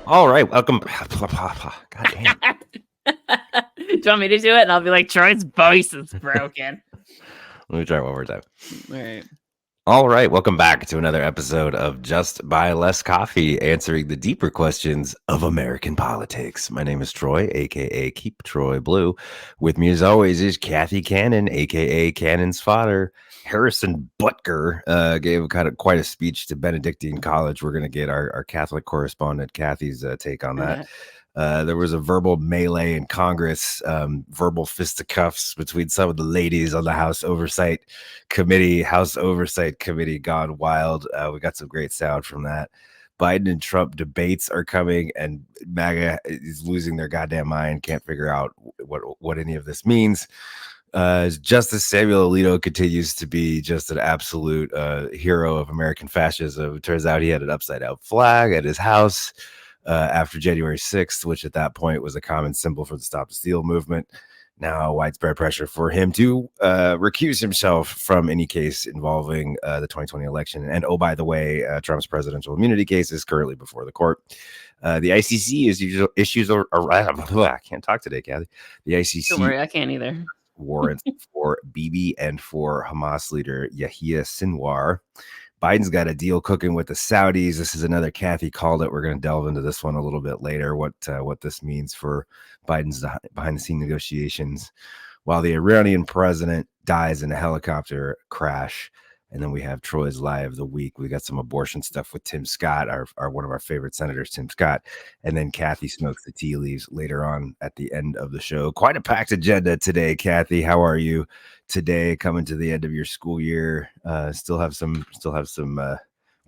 All right, welcome. God damn. Do you want me to do it? And I'll be like, Troy's voice is broken. Let me try one more time. All right. All right, welcome back to another episode of Just Buy Less Coffee, answering the deeper questions of American politics. My name is Troy, aka Keep Troy Blue. With me, as always, is Cathy Cannon, aka Cannon's Fodder. Harrison Butker gave kind of quite a speech to Benedictine College. We're going to get our Catholic correspondent Cathy's take on that. There was a verbal melee in Congress, verbal fisticuffs between some of the ladies on the House Oversight Committee. House Oversight Committee gone wild. We got some great sound from that. Biden and Trump debates are coming, and MAGA is losing their goddamn mind. Can't figure out what any of this means. Justice Samuel Alito continues to be just an absolute hero of American fascism. It turns out he had an upside down flag at his house after January 6th, which at that point was a common symbol for the Stop the Steal movement. Now widespread pressure for him to recuse himself from any case involving the 2020 election. And oh, by the way, Trump's presidential immunity case is currently before the court. The ICC issues I can't talk today, Cathy. The ICC. Don't worry, I can't either. Warrants for Bibi and for Hamas leader Yahya Sinwar. Biden's got a deal cooking with the Saudis. This is another Cathy called it. We're going to delve into this one a little bit later, what this means for Biden's behind-the-scene negotiations, while the Iranian president dies in a helicopter crash. And then we have Troy's Lie of the Week. We got some abortion stuff with Tim Scott, our one of our favorite senators, Tim Scott. And then Cathy smokes the tea leaves later on at the end of the show. Quite a packed agenda today, Cathy. How are you today? Coming to the end of your school year. Still have some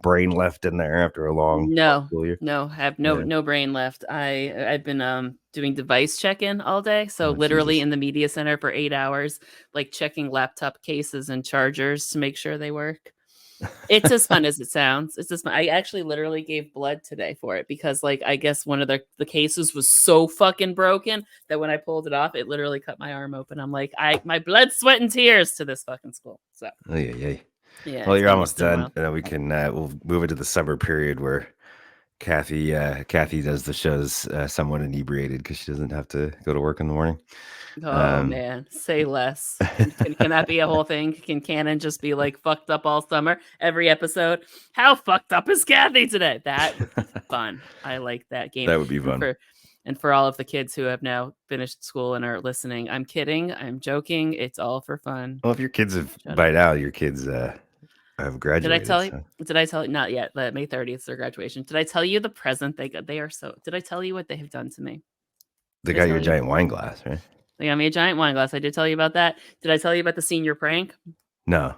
brain left in there after a long school year. No, have no brain left. I've been doing device check-in all day, so literally Jesus. In the media center for 8 hours, like checking laptop cases and chargers to make sure they work. It's as fun as it sounds. It's just I actually literally gave blood today for it because, like, I guess one of the cases was so fucking broken that when I pulled it off, it literally cut my arm open. I'm like, my blood, sweat, and tears to this fucking school. So yeah. Well, you're almost done. We can we'll move into the summer period where Cathy does the shows somewhat inebriated because she doesn't have to go to work in the morning. Oh man, say less. Can that be a whole thing? Can Cannon just be like fucked up all summer? Every episode, how fucked up is Cathy today? That would be fun. I like that game. That would be fun. And for all of the kids who have now finished school and are listening, I'm kidding. I'm joking. It's all for fun. Well, if your kids have by now, your kids have graduated. Did I tell you? Did I tell you? Not yet. May 30th is their graduation. Did I tell you the present they got? They are so. Did I tell you what they have done to me? They got you a giant wine glass, right? They got me a giant wine glass. I did tell you about that. Did I tell you about the senior prank? No.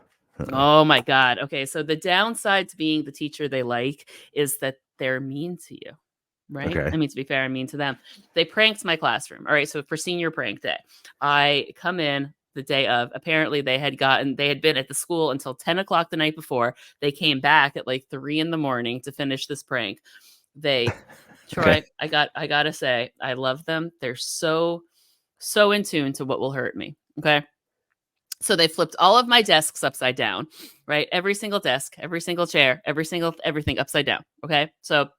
Oh my God. Okay. So the downside to being the teacher they like is that they're mean to you, right? Okay. I mean, to be fair, I'm mean to them. They pranked my classroom. All right. So for senior prank day, I come in the day of. Apparently they had been at the school until 10 o'clock the night before. They came back at like 3 a.m. to finish this prank. Troy, I gotta say, I love them. They're so in tune to what will hurt me. Okay. So they flipped all of my desks upside down, right? Every single desk, every single chair, everything upside down. Okay. So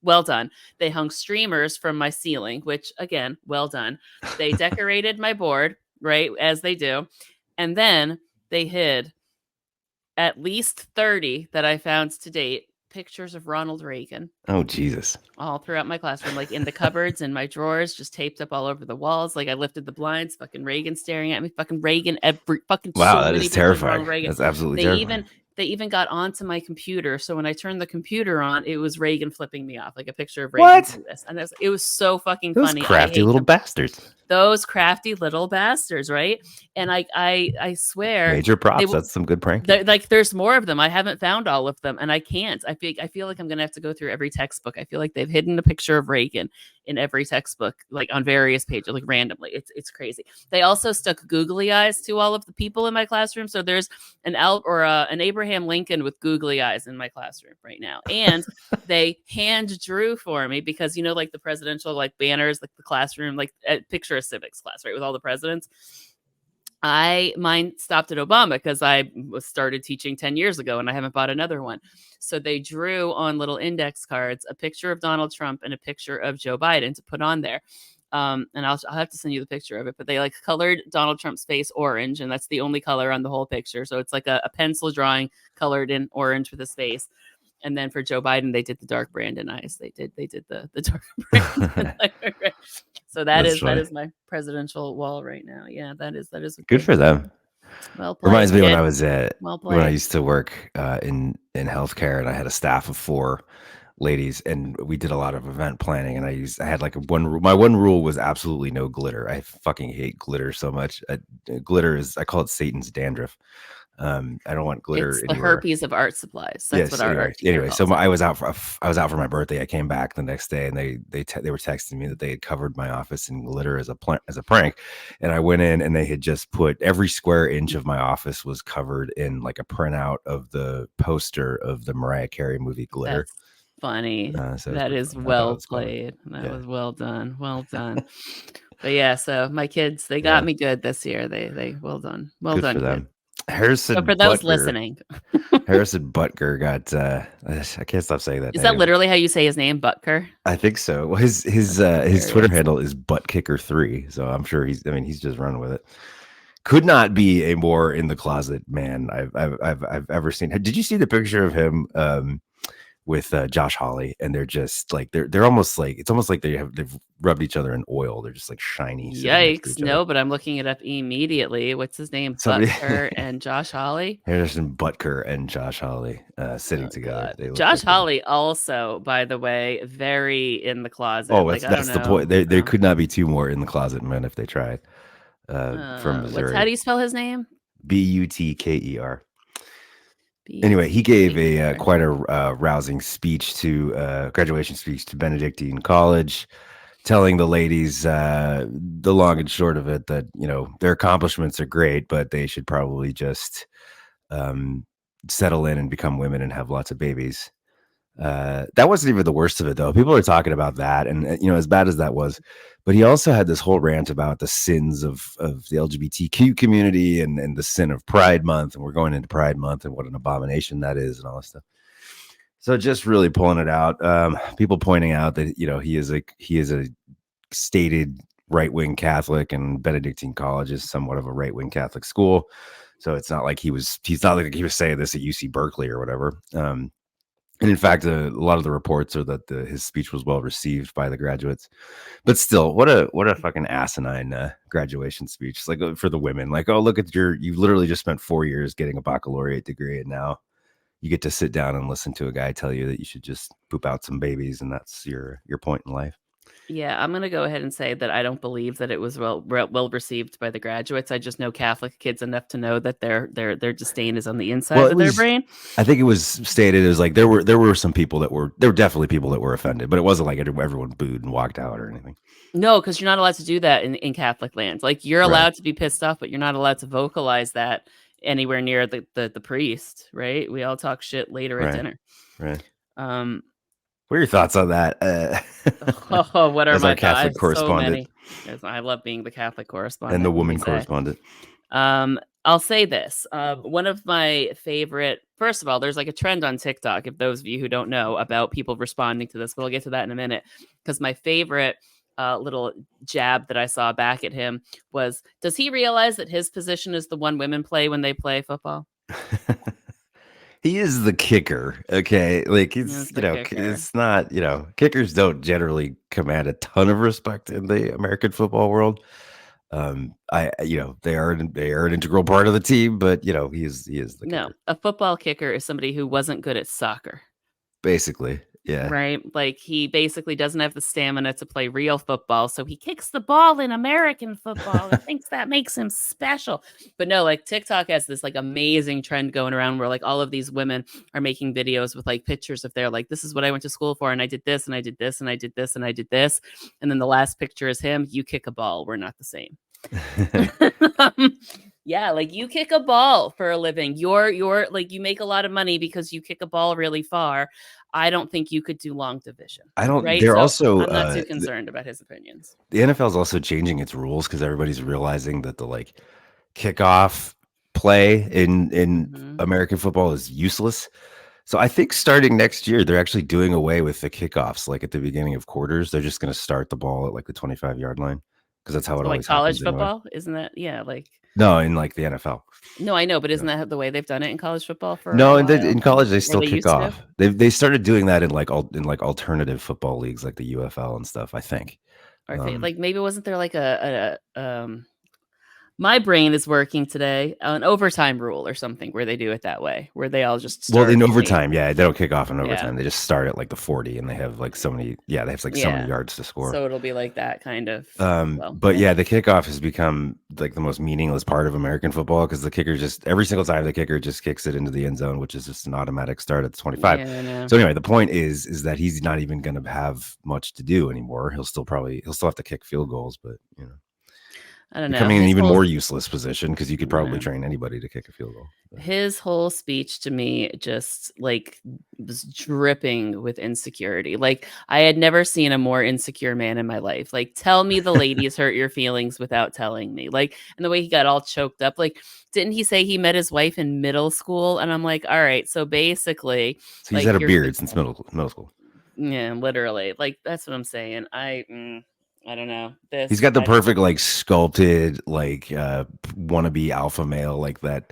well done. They hung streamers from my ceiling, which again, well done. They decorated my board, right? As they do. And then they hid at least 30 that I found to date pictures of Ronald Reagan. Oh, Jesus. All throughout my classroom, like in the cupboards and my drawers, just taped up all over the walls. Like I lifted the blinds, fucking Reagan staring at me, fucking Reagan, wow, that is terrifying. That's absolutely terrifying. They even got onto my computer. So when I turned the computer on, it was Reagan flipping me off, like a picture of Reagan. What? And it was so fucking funny. Those crafty little bastards. Those crafty little bastards, right? And I swear, major props. That's some good prank. Like there's more of them. I haven't found all of them, and I can't. I feel like I'm gonna have to go through every textbook. I feel like they've hidden a picture of Reagan in every textbook, like on various pages, like randomly. It's crazy. They also stuck googly eyes to all of the people in my classroom. So there's an Abraham Lincoln with googly eyes in my classroom right now, and they hand drew for me because like the presidential like banners, like the classroom, like picture a civics class, right, with all the presidents. Mine stopped at Obama because I started teaching 10 years ago and I haven't bought another one. So they drew on little index cards a picture of Donald Trump and a picture of Joe Biden to put on there. And I'll have to send you the picture of it, but they like colored Donald Trump's face orange, and that's the only color on the whole picture. So it's like a pencil drawing colored in orange with his face. And then for Joe Biden, they did the dark Brandon eyes. They did the dark Brandon. So that is my presidential wall right now. Yeah, that is good for them. Well played. Reminds me kid. when I was well when I used to work in healthcare, and I had a staff of 4 ladies, and we did a lot of event planning. And I had like my one rule was absolutely no glitter. I fucking hate glitter so much. Glitter is, I call it Satan's dandruff. I don't want glitter. It's the herpes of art supplies. That's yes, what our art anyway, so I was out for my birthday. I came back the next day, and they were texting me that they had covered my office in glitter as a prank. And I went in, and they had just put every square inch of my office was covered in like a printout of the poster of the Mariah Carey movie Glitter. That's funny. So that is well played. That was well done. Well done. But yeah, so my kids, they got me good this year. They well done. Well good done for them. Kid. Harrison, so for those listening, Harrison Butker got. I can't stop saying that. Is that literally how you say his name, Butker? I think so. Well, his Twitter handle is Buttkicker3, so I'm sure he's just running with it. Could not be a more in the closet man I've ever seen. Did you see the picture of him with Josh Hawley? And they're just like they're almost like, it's almost like they've rubbed each other in oil. They're just like shiny. Yikes! No, but I'm looking it up immediately. What's his name? Butker and Josh Hawley. Harrison Butker and Josh Hawley sitting together. Josh Hawley also, by the way, very in the closet. Oh, that's the point. There could not be 2 more in the closet men if they tried. From Missouri. How do you spell his name? Butker. Anyway, he gave quite a rousing speech graduation speech to Benedictine College, telling the ladies the long and short of it that, their accomplishments are great, but they should probably just settle in and become women and have lots of babies. That wasn't even the worst of it, though. People are talking about that, and as bad as that was, but he also had this whole rant about the sins of the LGBTQ community and the sin of Pride Month, and we're going into Pride Month and what an abomination that is and all this stuff. So just really pulling it out. People pointing out that he is a stated right-wing Catholic, and Benedictine College is somewhat of a right-wing Catholic school. So it's not like he's not like he was saying this at UC Berkeley or whatever. And in fact, a lot of the reports are that his speech was well received by the graduates. But still, what a fucking asinine graduation speech. It's like for the women, like, oh, look at you've literally just spent 4 years getting a baccalaureate degree, and now you get to sit down and listen to a guy tell you that you should just poop out some babies, and that's your point in life. Yeah, I'm going to go ahead and say that I don't believe that it was well received by the graduates. I just know Catholic kids enough to know that their disdain is on the inside of their brain. I think it was stated as like there were some people there were definitely people that were offended, but it wasn't like everyone booed and walked out or anything. No, because you're not allowed to do that in Catholic land. Like, you're allowed to be pissed off, but you're not allowed to vocalize that anywhere near the priest, right? We all talk shit later at dinner. Right. What are your thoughts on that? What are my Catholic correspondent? So many. I love being the Catholic correspondent and the woman correspondent. I'll say this. One of my favorite. First of all, there's like a trend on TikTok, if those of you who don't know, about people responding to this, but I'll get to that in a minute. Because my favorite little jab that I saw back at him was, does he realize that his position is the one women play when they play football? He is the kicker. Okay. Like, it's not, kickers don't generally command a ton of respect in the American football world. They are an integral part of the team, but he is the kicker. No, a football kicker is somebody who wasn't good at soccer. Basically. Yeah. Right. Like, he basically doesn't have the stamina to play real football. So he kicks the ball in American football and thinks that makes him special. But no, like, TikTok has this like amazing trend going around where like all of these women are making videos with like pictures of their like, this is what I went to school for. And I did this and I did this and I did this and I did this. And then the last picture is him. You kick a ball. We're not the same. Yeah, like, you kick a ball for a living. You're like, you make a lot of money because you kick a ball really far. I don't think you could do long division. I don't. Right? They're so also. I'm not too concerned about his opinions. The NFL is also changing its rules because everybody's realizing that kickoff play in Mhm. American football is useless. So I think starting next year, they're actually doing away with the kickoffs. Like at the beginning of quarters, they're just going to start the ball at like the 25-yard line because that's how it So, like, always college happens anyway. football? Isn't that yeah, like No, in like the NFL. no, I know, but Yeah. isn't that the way they've done it in college football for a No, while? in college they Or still they kick used to? off. They started doing that in like alternative football leagues like the UFL and stuff, I think. Or if like, maybe wasn't there like a my brain is working today, an overtime rule or something where they do it that way, where they all just Well, start in late. overtime, yeah, they don't kick off in Yeah. overtime. They just start at like the 40 and they have like so many, yeah, they have like so many Yeah. yards to score. So it'll be like that kind of well, But yeah. yeah, the kickoff has become like the most meaningless part of American football because the kicker just every single time the kicker just kicks it into the end zone, which is just an automatic start at the 25. Yeah, I know. So anyway, the point is that he's not even going to have much to do anymore. He'll still have to kick field goals, but you know, I don't know. becoming an His even whole more useless position because you could probably yeah. train anybody to kick a field goal. But His whole speech to me just like was dripping with insecurity. Like I had never seen a more insecure man in my life. Like tell me the ladies hurt your feelings without telling me. Like and the way he got all choked up. Like didn't he say he met his wife in middle school? And I'm like, all right, so basically, so he's like had a you're beard since middle school. yeah, literally. Like that's what I'm saying. I don't know. He's This got the I don't perfect like sculpted like wannabe alpha male, like that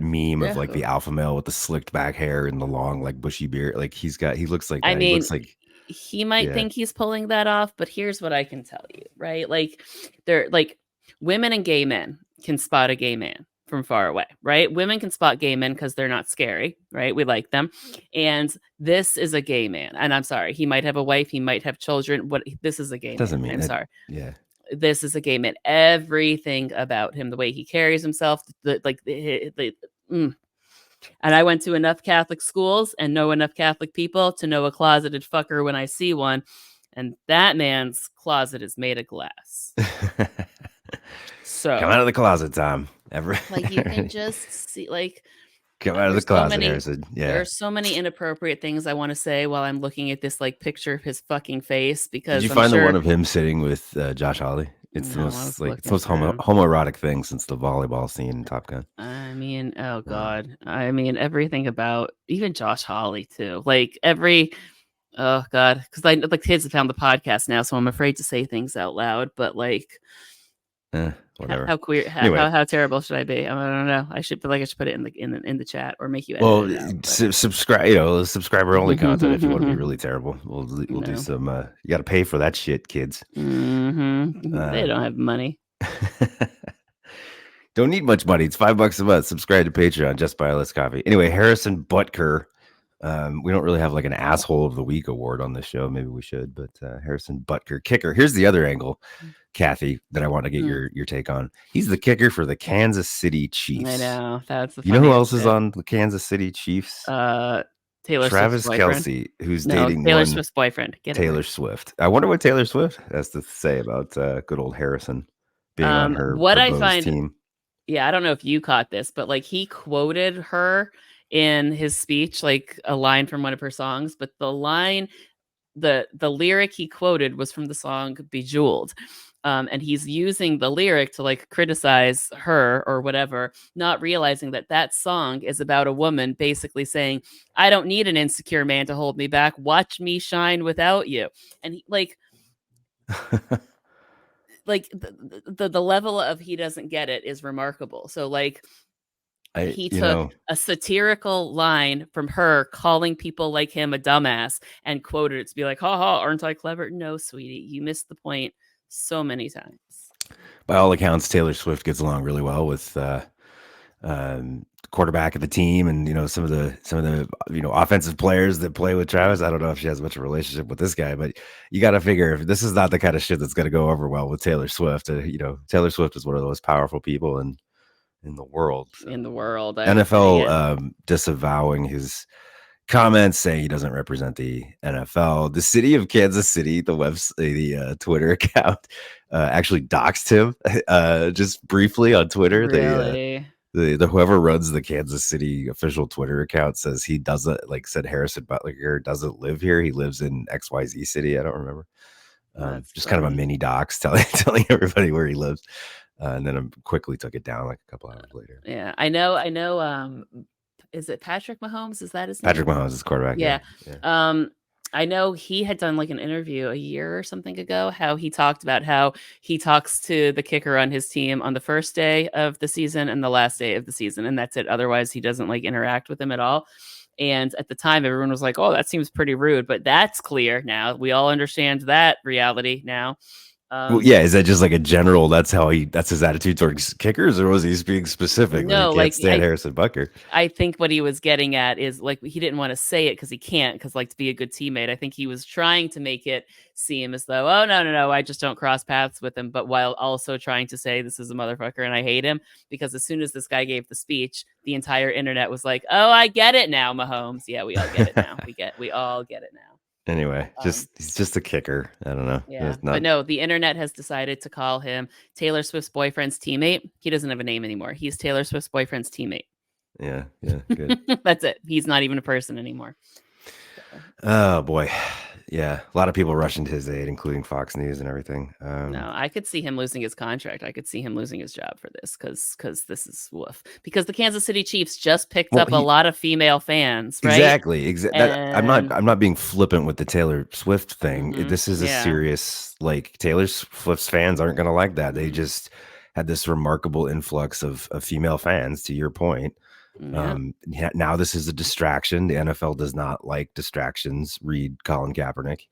meme of like know. the alpha male with the slicked back hair and the long like bushy beard. Like he looks like I that. He mean, looks like he might yeah. think he's pulling that off, but here's what I can tell you, right? Like, they're like women and gay men can spot a gay man from far away, right? Women can spot gay men because they're not scary, right? We like them. And this is a gay man. And I'm sorry, he might have a wife, he might have children. What this is a gay man. Doesn't mean I'm it. sorry. Yeah. This is a gay man. Everything about him, the way he carries himself, mm, and I went to enough Catholic schools and know enough Catholic people to know a closeted fucker when I see one. And that man's closet is made of glass. Come out So, of the closet, Tom. like, you can just see, like, Come out of the there's so closet, many, Harrison. there Yeah. are so many inappropriate things I want to say while I'm looking at this, like, picture of his fucking face Did you because I'm find the one sure. of him sitting with Josh Hawley? It's the No, I most was like it's the looking most for him. homoerotic thing since the volleyball scene in Top Gun. I mean, oh Wow. God. I mean, everything about even Josh Hawley, too. Like, every oh God, because I the kids have found the podcast now, so I'm afraid to say things out loud. But like, Whatever. how queer, Anyway, how terrible should I be? I don't know. I should feel like I should put it in the chat or make you edit well, it out. But subscribe. Subscriber only content. If you want to be really terrible, we'll do no, some. You got to pay for that shit, kids. they don't have money. Don't need much money. It's $5 a month. Subscribe to Patreon. Just buy less coffee. Anyway, Harrison Butker. We don't really have like an asshole of the week award on this show. Maybe we should, but Harrison Butker, kicker. Here's the other angle, Cathy, that I want to get your take on. He's the kicker for the Kansas City Chiefs. I know that's the you know who else funniest is bit. on the Kansas City Chiefs? Taylor Travis Swift's boyfriend. Kelce, who's No, dating Taylor one Swift's boyfriend. Get it Taylor right. Swift. I wonder what Taylor Swift has to say about good old Harrison being on her What I Bose find team. yeah, I don't know if you caught this, but like he quoted her in his speech, like a line from one of her songs, but the line, the lyric he quoted was from the song Bejeweled. And he's using the lyric to like criticize her or whatever, not realizing that that song is about a woman basically saying, I don't need an insecure man to hold me back. Watch me shine without you. And he, like the level of he doesn't get it is remarkable. So like I he you took know a satirical line from her calling people like him a dumbass and quoted it to be like, ha ha, aren't I clever? No, sweetie, you missed the point so many times. by all accounts, Taylor Swift gets along really well with quarterback of the team, and some of the offensive players that play with Travis. I don't know if she has much of a relationship with this guy, but you got to figure if this is not the kind of shit that's going to go over well with Taylor Swift. Taylor Swift is one of the most powerful people in the world. So. In the world, I would say, NFL yeah. disavowing his comments, saying he doesn't represent the NFL. The city of Kansas City, the Twitter account, actually doxed him just briefly on Twitter. Really? The whoever runs the Kansas City official Twitter account says he doesn't said Harrison Butker doesn't live here. He lives in XYZ city. I don't remember. That's Just kind of a funny. mini dox telling everybody where he lives. and then I quickly took it down like a couple hours later. Yeah, I know. Is it Patrick Mahomes? Is that his name? Patrick Mahomes is quarterback. Yeah. I know he had done like an interview a year or something ago, how he talked about how he talks to the kicker on his team on the first day of the season and the last day of the season, and that's it. Otherwise, he doesn't like interact with him at all. And at the time, everyone was like, "Oh, that seems pretty rude," but that's clear now. We all understand that reality now. Well, yeah, is that just like a general? That's his attitude towards kickers, or was he being specific? No, like Stan Harrison Butker. I think what he was getting at is like he didn't want to say it because he can't, because like to be a good teammate. I think he was trying to make it seem as though, oh no, I just don't cross paths with him, but while also trying to say this is a motherfucker and I hate him, because as soon as this guy gave the speech, the entire internet was like, oh, I get it now, Mahomes. Yeah, we all get it now. we all get it now. Anyway, he's just a kicker. I don't know. Yeah, but no, the internet has decided to call him Taylor Swift's boyfriend's teammate. He doesn't have a name anymore. He's Taylor Swift's boyfriend's teammate. Yeah, good. That's it. He's not even a person anymore. Oh boy. Yeah, a lot of people rushing to his aid, including Fox News and everything. No, I could see him losing his contract. I could see him losing his job for this because this is woof. Because the Kansas City Chiefs just picked up a lot of female fans, right? Exactly. I'm not being flippant with the Taylor Swift thing. Mm-hmm. This is a serious, like, Taylor Swift's fans aren't going to like that. They just had this remarkable influx of female fans, to your point. Yeah. Now this is a distraction. The NFL does not like distractions. Read Colin Kaepernick.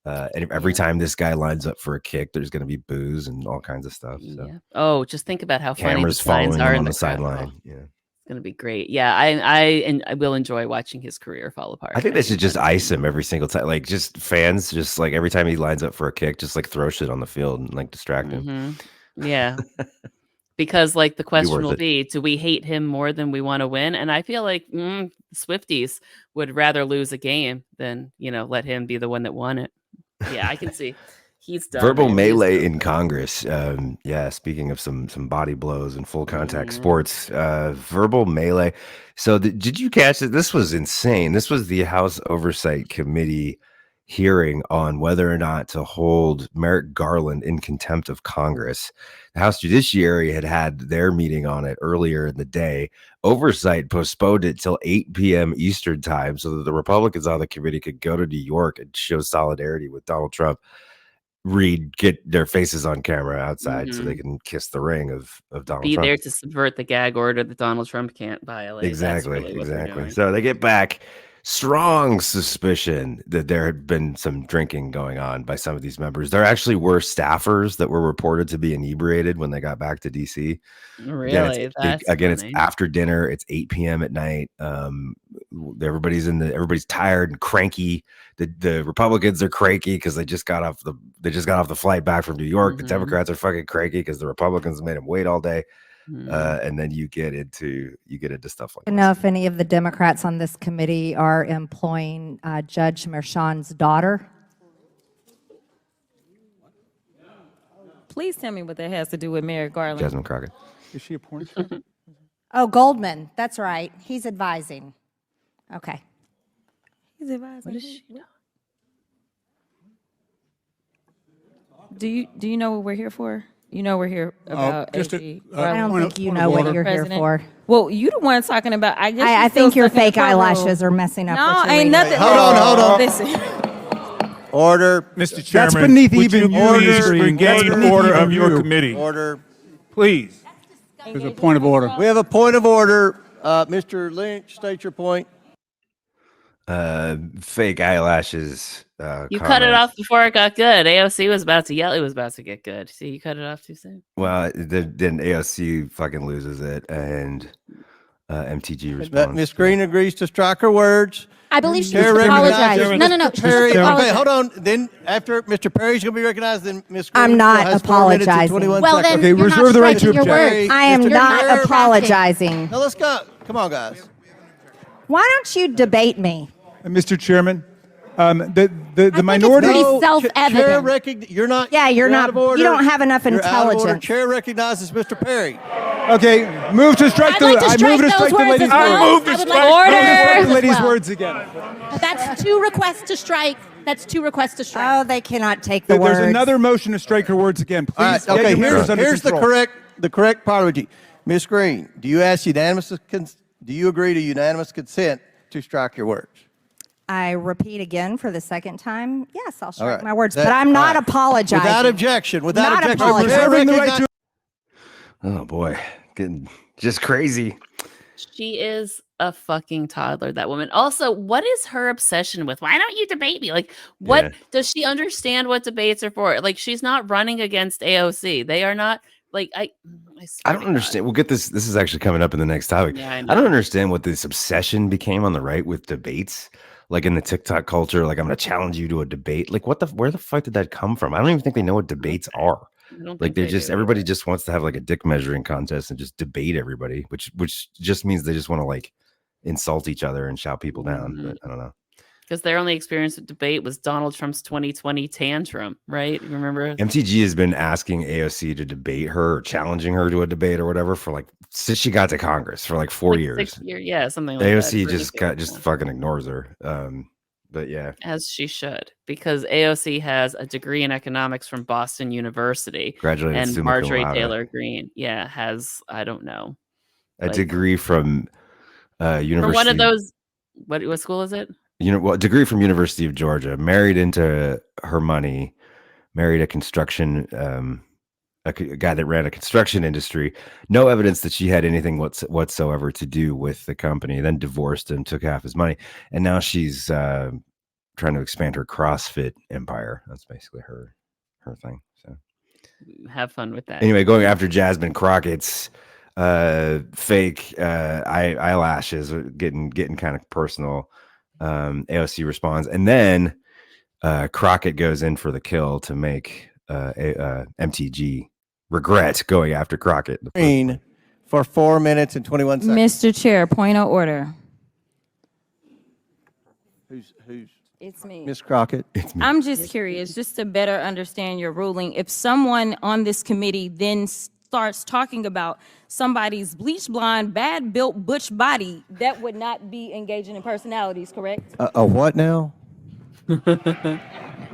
And every time this guy lines up for a kick, there's going to be boos and all kinds of stuff. So. Yeah. Oh, just think about how funny the signs are on the sideline. Oh, yeah, it's going to be great. Yeah, I will enjoy watching his career fall apart. I think they should just ice him every single time. Like, just fans, just like every time he lines up for a kick, just like throw shit on the field and like distract him. Yeah. Because like the question will be, do we hate him more than we want to win? And I feel like Swifties would rather lose a game than, let him be the one that won it. Yeah, I can see he's done. Verbal melee in Congress. Speaking of some body blows and full contact sports, verbal melee. So did you catch it? This was insane. This was the House Oversight Committee hearing on whether or not to hold Merrick Garland in contempt of Congress. The House Judiciary had their meeting on it earlier in the day. Oversight postponed it till 8 p.m. Eastern time so that the Republicans on the committee could go to New York and show solidarity with Donald Trump. Get their faces on camera outside so they can kiss the ring of Donald Trump. Be there to subvert the gag order that Donald Trump can't violate. Exactly. So they get back. Strong suspicion that there had been some drinking going on by some of these members. There actually were staffers that were reported to be inebriated when they got back to DC. Really? It's after dinner. It's 8 p.m. at night. Everybody's tired and cranky. The Republicans are cranky because they just got off the flight back from New York. The Democrats are fucking cranky because the Republicans made them wait all day. And then you get into stuff like that. I don't know if any of the Democrats on this committee are employing Judge Merchan's daughter. Please tell me what that has to do with Merrick Garland. Jasmine Crockett. Is she appointed? Oh, Goldman. That's right. He's advising. Okay. He's advising. What is she doing? Do you know what we're here for? You know we're here about AG. I don't think you know what you're here for. Well, you the one talking about. I think your fake eyelashes are messing up. No, ain't nothing. Hold on. Listen. Order. Mr. Chairman, That's beneath even order of your committee. Order. Please. There's a point of order. We have a point of order. Mr. Lynch, state your point. Fake eyelashes. You cut it off before it got good. AOC was about to yell. It was about to get good. See, you cut it off too soon. Well, then AOC fucking loses it, and MTG responds. Ms. Greene agrees to strike her words. I believe she needs to apologize. No. Perry, okay, hold on. Then after Mr. Perry's going to be recognized, then Ms. Greene I'm not apologizing. Well, then okay, reserve the right to object. I am not apologizing. Now let's go. Come on, guys. Why don't you debate me? Mr. Chairman, the minority. It's pretty self-evident. You're not. Yeah, you're not. You don't have enough intelligence. Chair recognizes Mr. Perry. Okay, move to strike the. I move to strike the lady's words. I move to strike the lady's words again. That's two requests to strike. Oh, they cannot take the words. There's another motion to strike her words again. Please. All right, okay, here's the correct correct parliamentary. Ms. Greene, do you agree to unanimous consent to strike your words? I repeat again for the second time. Yes, I'll strike right. my words, but I'm not apologizing. Without objection. Not Objection. apologizing. Reserving the right to Oh boy, getting just crazy. She is a fucking toddler, that woman. Also, what is her obsession with? Why don't you debate me? Like, what does she understand what debates are for? Like, she's not running against AOC. They are not like I don't understand. We'll get this. This is actually coming up in the next topic. Yeah, I I don't understand what this obsession became on the right with debates. Like in the TikTok culture, like I'm going to challenge you to a debate. Like where the fuck did that come from? I don't even think they know what debates are. Like everybody just wants to have like a dick measuring contest and just debate everybody, which just means they just want to like insult each other and shout people down. But I don't know. Because their only experience with debate was Donald Trump's 2020 tantrum, right? You remember? MTG has been asking AOC to debate her, or challenging her to a debate or whatever for like since she got to Congress for like 4 years. 6 years, yeah, something like AOC that. just fucking ignores her. But yeah, as she should, because AOC has a degree in economics from Boston University. Graduated and Marjorie Taylor Greene, has I don't know a degree from university. From one of those. What school is it? Degree from University of Georgia. Married into her money. Married a construction. A guy that ran a construction industry. No evidence that she had anything whatsoever to do with the company. Then divorced and took half his money, and now she's trying to expand her CrossFit empire. That's basically her thing. So have fun with that. Anyway, going after Jasmine Crockett's fake eyelashes, getting kind of personal. AOC responds, and then Crockett goes in for the kill to make MTG regret going after Crockett. For 4 minutes and 21 seconds. Mr. Chair, point of order. Who's It's me. Ms. Crockett? It's me. I'm just curious, just to better understand your ruling. If someone on this committee then starts talking about somebody's bleach blonde, bad built butch body, that would not be engaging in personalities, correct? A what now?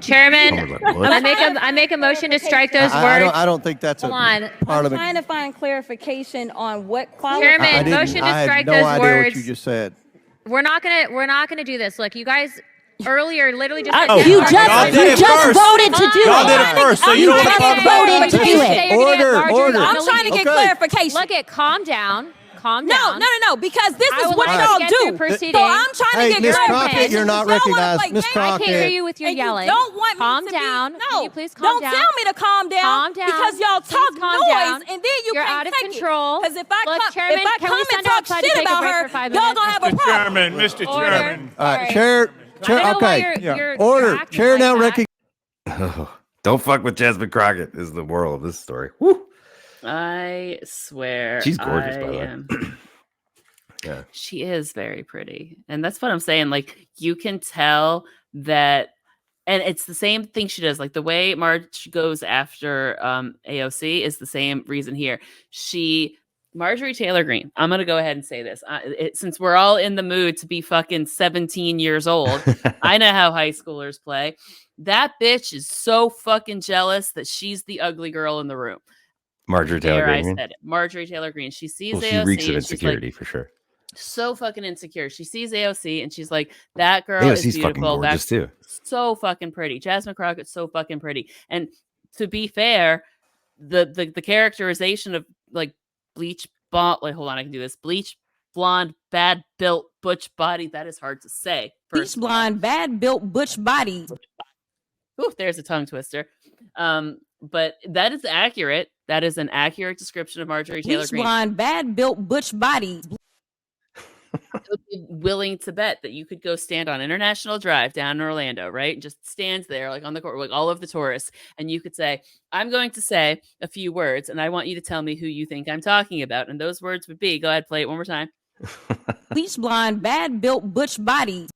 Chairman, I make a motion to strike those words. I don't think that's Hold on. I'm trying to find clarification on what qualifies. Chairman, motion to strike those I had no idea words. what you just said. We're not gonna do this. Look, you guys earlier literally just You just voted to do it. Y'all did it first, so you don't want to talk about it. Voted to do it. Order. I'm trying to get clarification. Look at calm down. No, because this is what like y'all to get do. through proceedings. So I'm trying to get Ms. clarification. Crockett, you're not recognized. Ms. I can't hear Crockett. you with your And yelling. You don't want calm me to down. Be, Can you please calm don't down? tell me to calm down. Calm down. Because y'all Please talk calm noise, down. and then You're can't out of take control. Because if I Look, come, Chairman, if I can come we and send talk outside to shit take a about break her, for 5 y'all minutes? gonna have a problem. Mr. Order. Chairman. All right, Sorry. Chair. I don't know why Okay. you're Order. acting Chair like now that. Don't fuck with Jasmine Crockett is the moral of this story. Woo. I swear, She's gorgeous, by the way. Yeah. She is very pretty, and that's what I'm saying. Like, you can tell that, and it's the same thing she does. Like, the way Marge goes after AOC is the same reason here. Marjorie Taylor Greene. I'm gonna go ahead and say this, since we're all in the mood to be fucking 17 years old. I know how high schoolers play. That bitch is so fucking jealous that she's the ugly girl in the room. Marjorie Taylor Greene. I said it. Marjorie Taylor Greene. She sees Well, AOC. she reeks of and she's insecurity like, for sure. so fucking insecure. She sees AOC and she's like, that girl AOC's is fucking beautiful. gorgeous too. So fucking pretty. Jasmine Crockett's so fucking pretty. And to be fair, the characterization of like bleach blonde, like, hold on, I can do this. Bleach blonde, bad built butch body. That is hard to say. Bleach blonde, bad built butch body. Ooh, there's a tongue twister. But that is accurate. That is an accurate description of Marjorie Taylor Bleach Greene. blonde, bad built butch body. I would be willing to bet that you could go stand on International Drive down in Orlando, right? Just stands there like on the court, like all of the tourists. And you could say, I'm going to say a few words and I want you to tell me who you think I'm talking about. And those words would be, go ahead, play it one more time. Bleach blonde, bad built butch body.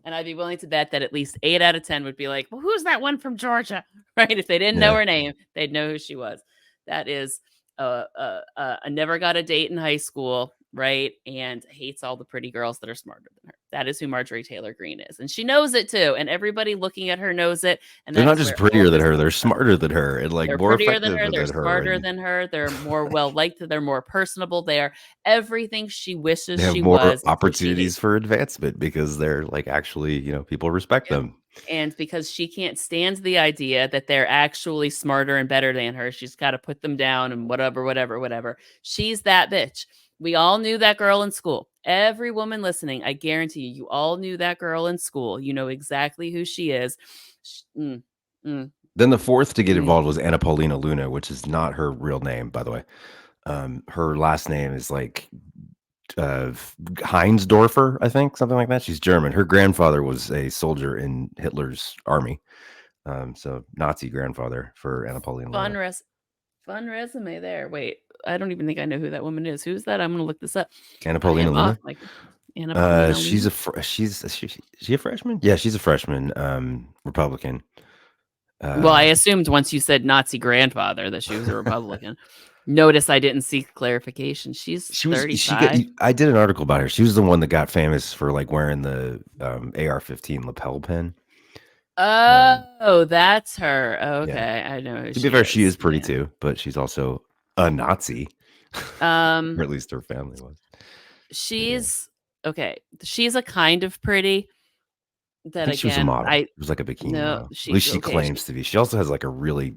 And I'd be willing to bet that at least 8 out of 10 would be like, well, who's that one from Georgia? Right? If they didn't know her name, they'd know who she was. That is never got a date in high school, right? And hates all the pretty girls that are smarter than her. That is who Marjorie Taylor Greene is. And she knows it too. And everybody looking at her knows it. And They're that not is just where prettier all than this her, comes they're from. smarter than her and like They're more prettier effective than her. They're than her. smarter And than her. They're more well liked. They're more personable. They are everything she wishes they have she more was. opportunities for advancement because they're like actually, people respect them. And because she can't stand the idea that they're actually smarter and better than her, she's got to put them down and whatever. She's that bitch. We all knew that girl in school. Every woman listening, I guarantee you all knew that girl in school. You know exactly who she is. Then the fourth to get involved was Anna Paulina Luna, which is not her real name, by the way. Her last name is like Heinsdorfer, I think, something like that. She's German. Her grandfather was a soldier in Hitler's army. So Nazi grandfather for Anna Paulina Luna. Fun resume there. Wait, I don't even think I know who that woman is. Who's that? I'm going to look this up. Anna Paulina Luna? Anna Paulina she's Luna. Is she a freshman? Yeah, she's a freshman, Republican. Well, I assumed once you said Nazi grandfather that she was a Republican. Notice I didn't seek clarification. She's 35. I did an article about her. She was the one that got famous for like wearing the AR-15 lapel pin. Oh, that's her. Okay, yeah. I know. To be fair, she is pretty too, but she's also a Nazi. Or at least her family was. She's okay. She's a kind of pretty. That again, she was a model. It was like a bikini model. At least she claims to be. She also has like a really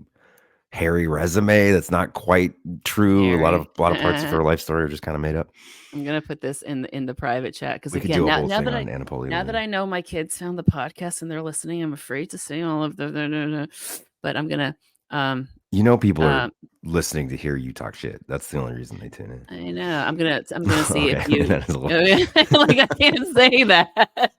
hairy resume that's not quite true. A lot of parts of her life story are just kind of made up. I'm gonna put this in the private chat because we again, could do a whole now thing that on Anna Paulina. Now that I know my kids found the podcast and they're listening, I'm afraid to say all of the. But I'm gonna. People are listening to hear you talk shit. That's the only reason they tune in. I know. I'm gonna see if you. Like I can't say that.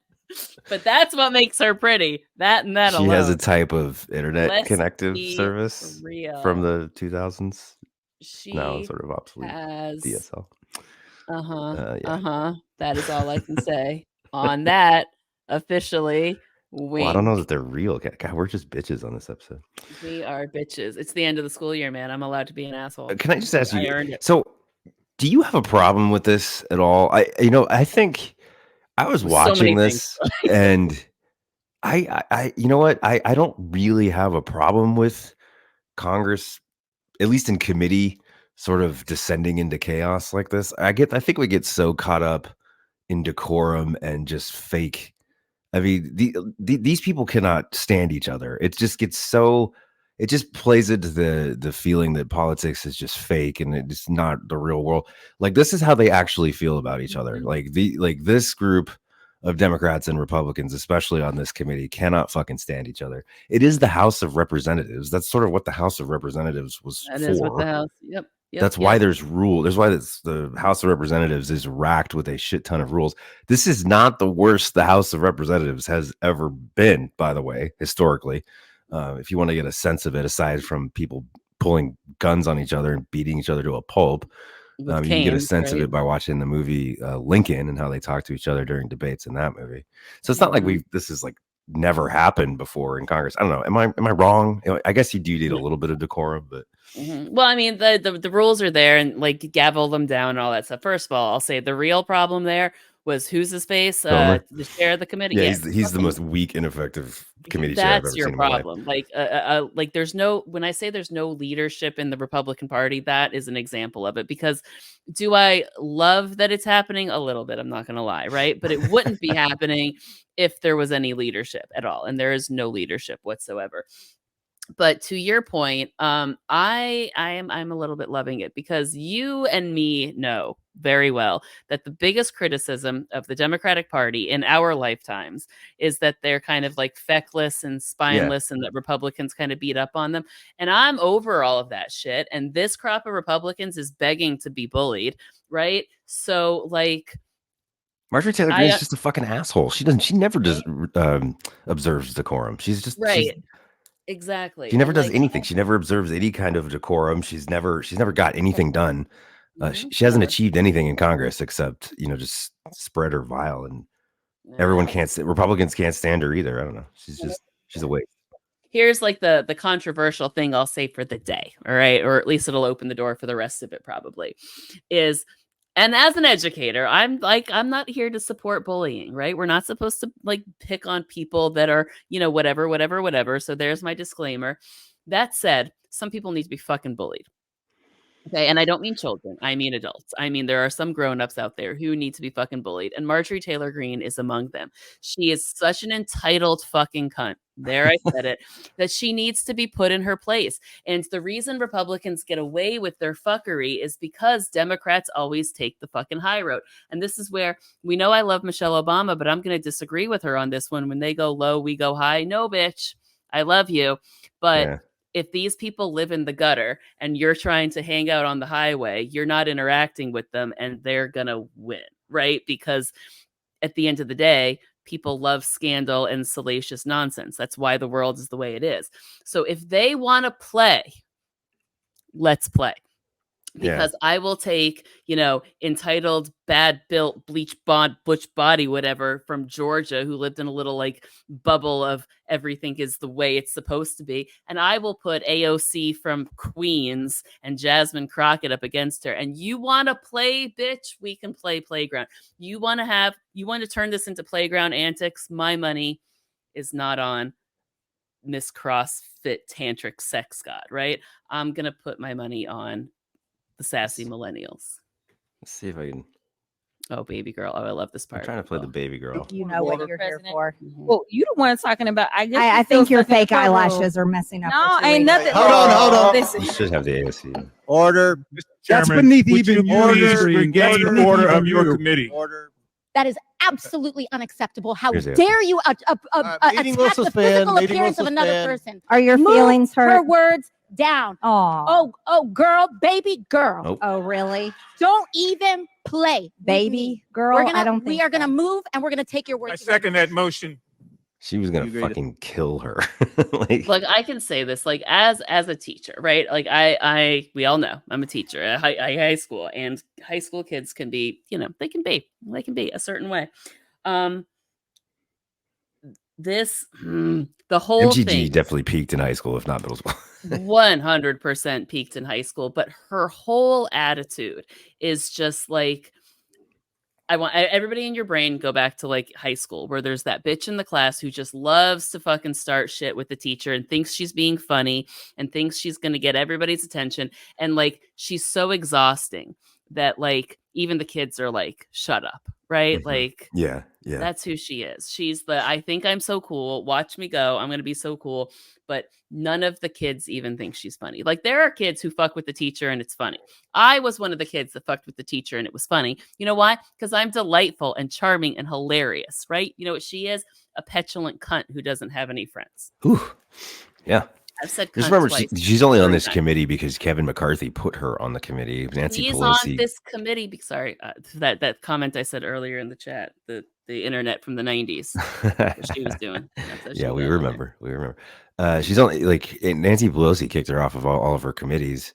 But that's what makes her pretty. That and that she alone. has a type of internet connective service from the 2000s. She now it's sort of obsolete. Has DSL. That is all I can say on that officially. Well, I don't know that they're real. God, we're just bitches on this episode. We are bitches. It's the end of the school year, man. I'm allowed to be an asshole. Can I just ask you? So, do you have a problem with this at all? I think I was watching this and I you know what? I don't really have a problem with Congress, at least in committee, sort of descending into chaos like this. I think we get so caught up in decorum and just fake. I mean, these people cannot stand each other. It just gets so. It just plays into the feeling that politics is just fake and it's not the real world. Like this is how they actually feel about each other. Like this group of Democrats and Republicans, especially on this committee, cannot fucking stand each other. It is the House of Representatives. That's sort of what the House of Representatives was for. That is what the House. Yep. That's why there's rule. There's why the House of Representatives is racked with a shit ton of rules. This is not the worst the House of Representatives has ever been, by the way, historically. If you want to get a sense of it, aside from people pulling guns on each other and beating each other to a pulp, you can get a sense of it by watching the movie Lincoln and how they talk to each other during debates in that movie. So it's not like this is like never happened before in Congress. I don't know. Am I wrong? I guess you do need a little bit of decorum, but. Well, I mean, the rules are there and like gavel them down and all that stuff. First of all, I'll say the real problem there was who's his face, the chair of the committee. Yeah, he's the most weak, ineffective committee chair I've ever seen in my life. That's your problem. Like there's no, when I say there's no leadership in the Republican Party, that is an example of it. Because do I love that it's happening? A little bit, I'm not going to lie, right? But it wouldn't be happening if there was any leadership at all, and there is no leadership whatsoever. But to your point, I'm a little bit loving it because you and me know very well that the biggest criticism of the Democratic Party in our lifetimes is that they're kind of like feckless and spineless and that Republicans kind of beat up on them. And I'm over all of that shit. And this crop of Republicans is begging to be bullied, right? So like Marjorie Taylor Greene is just a fucking asshole. She never does observes decorum. She's just exactly. She never does anything. She never observes any kind of decorum. She's never got anything done. She hasn't achieved anything in Congress except, just spread her vile, and Republicans can't stand her either. I don't know. She's a waste. Here's like the controversial thing I'll say for the day. All right. Or at least it'll open the door for the rest of it probably is And as an educator, I'm not here to support bullying, right? We're not supposed to like pick on people that are, whatever. So there's my disclaimer. That said, some people need to be fucking bullied. Okay, and I don't mean children. I mean adults. I mean, there are some grown-ups out there who need to be fucking bullied, and Marjorie Taylor Greene is among them. She is such an entitled fucking cunt. There, I said it. That she needs to be put in her place. And the reason Republicans get away with their fuckery is because Democrats always take the fucking high road. And this is where we know I love Michelle Obama, but I'm going to disagree with her on this one. When they go low, we go high. No, bitch. I love you, but. Yeah. If these people live in the gutter and you're trying to hang out on the highway, you're not interacting with them and they're going to win, right? Because at the end of the day, people love scandal and salacious nonsense. That's why the world is the way it is. So if they want to play, let's play. Because I will take, entitled, bad built, bleach blonde, butch body, whatever, from Georgia, who lived in a little like bubble of everything is the way it's supposed to be. And I will put AOC from Queens and Jasmine Crockett up against her. And you want to play, bitch? We can play playground. You want to turn this into playground antics? My money is not on Miss CrossFit Tantric Sex God, right? I'm going to put my money on the sassy millennials. Let's see if I can. Oh, baby girl. Oh, I love this part. I'm trying to play the baby girl. You know what you're here for. Well, you the one talking about. I think your fake eyelashes are messing up. No, ain't nothing. Hold on. You should have the AOC. Order. That's beneath even order of your committee. Order. That is absolutely unacceptable. How Here's the dare you meeting will attack the suspend, physical meeting will appearance of another suspend. person? Are your Move feelings hurt? her words down. Oh, Girl, baby girl. oh, really? Don't even play. Baby girl? We are gonna move and we're gonna take your words. I second that motion. She was gonna fucking kill her. Like I can say this, like as a teacher, right? Like we all know I'm a teacher at high school, and high school kids can be, they can be a certain way. The whole MGG thing definitely peaked in high school, if not middle school. 100% peaked in high school, but her whole attitude is just like, I want everybody in your brain go back to like high school, where there's that bitch in the class who just loves to fucking start shit with the teacher and thinks she's being funny and thinks she's going to get everybody's attention. And like, she's so exhausting that like, even the kids are like, shut up. Right. Mm-hmm. Like, yeah. That's who she is. She's I think I'm so cool. Watch me go. I'm going to be so cool. But none of the kids even think she's funny. Like, there are kids who fuck with the teacher and it's funny. I was one of the kids that fucked with the teacher and it was funny. You know why? Because I'm delightful and charming and hilarious, right? You know what she is? A petulant cunt who doesn't have any friends. Ooh. Yeah. I've said just remember, she's only on this times. Committee because Kevin McCarthy put her on the committee. Nancy She's Pelosi. on this committee. Sorry, that comment I said earlier in the chat, the internet from the 90s. What she was doing. Yeah, we remember. She's only like Nancy Pelosi kicked her off of all of her committees.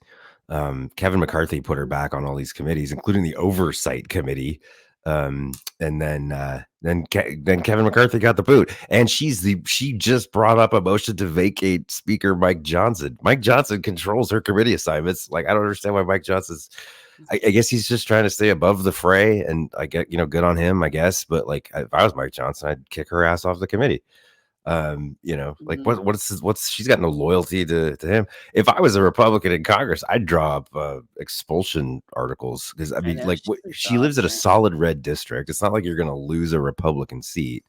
Kevin McCarthy put her back on all these committees, including the Oversight Committee. And then Kevin McCarthy got the boot, and she just brought up a motion to vacate Speaker Mike Johnson. Mike Johnson controls her committee assignments. Like, I don't understand why Mike Johnson's. I guess he's just trying to stay above the fray, and I get good on him, I guess. But like, if I was Mike Johnson, I'd kick her ass off the committee. Like what's she's got no loyalty to him. If I was a Republican in Congress, I'd draw up expulsion articles, because I mean, like, she lives in a solid red district. It's not like you're gonna lose a Republican seat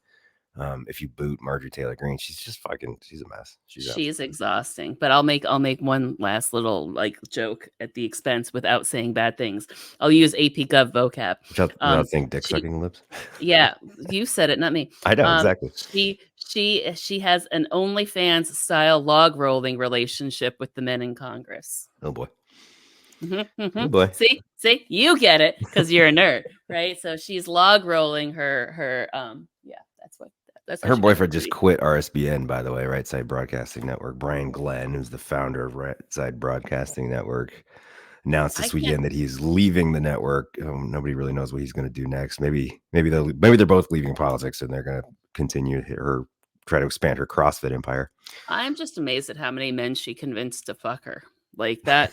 if you boot Marjorie Taylor Greene. She's just she's a mess. She's exhausting. But I'll make one last little like joke at the expense without saying bad things. I'll use AP Gov vocab. Without saying dick sucking lips. Yeah, you said it, not me. I know exactly. She has an OnlyFans style log rolling relationship with the men in Congress. Oh boy. Mm-hmm. Oh boy. See, you get it because you're a nerd, right? So she's log rolling her. That's her boyfriend just quit RSBN, by the way, Right Side Broadcasting Network. Brian Glenn, who's the founder of Right Side Broadcasting Network, announced this weekend that he's leaving the network. Nobody really knows what he's going to do next. Maybe they're both leaving politics and they're going to continue try to expand her CrossFit empire. I'm just amazed at how many men she convinced to fuck her like that.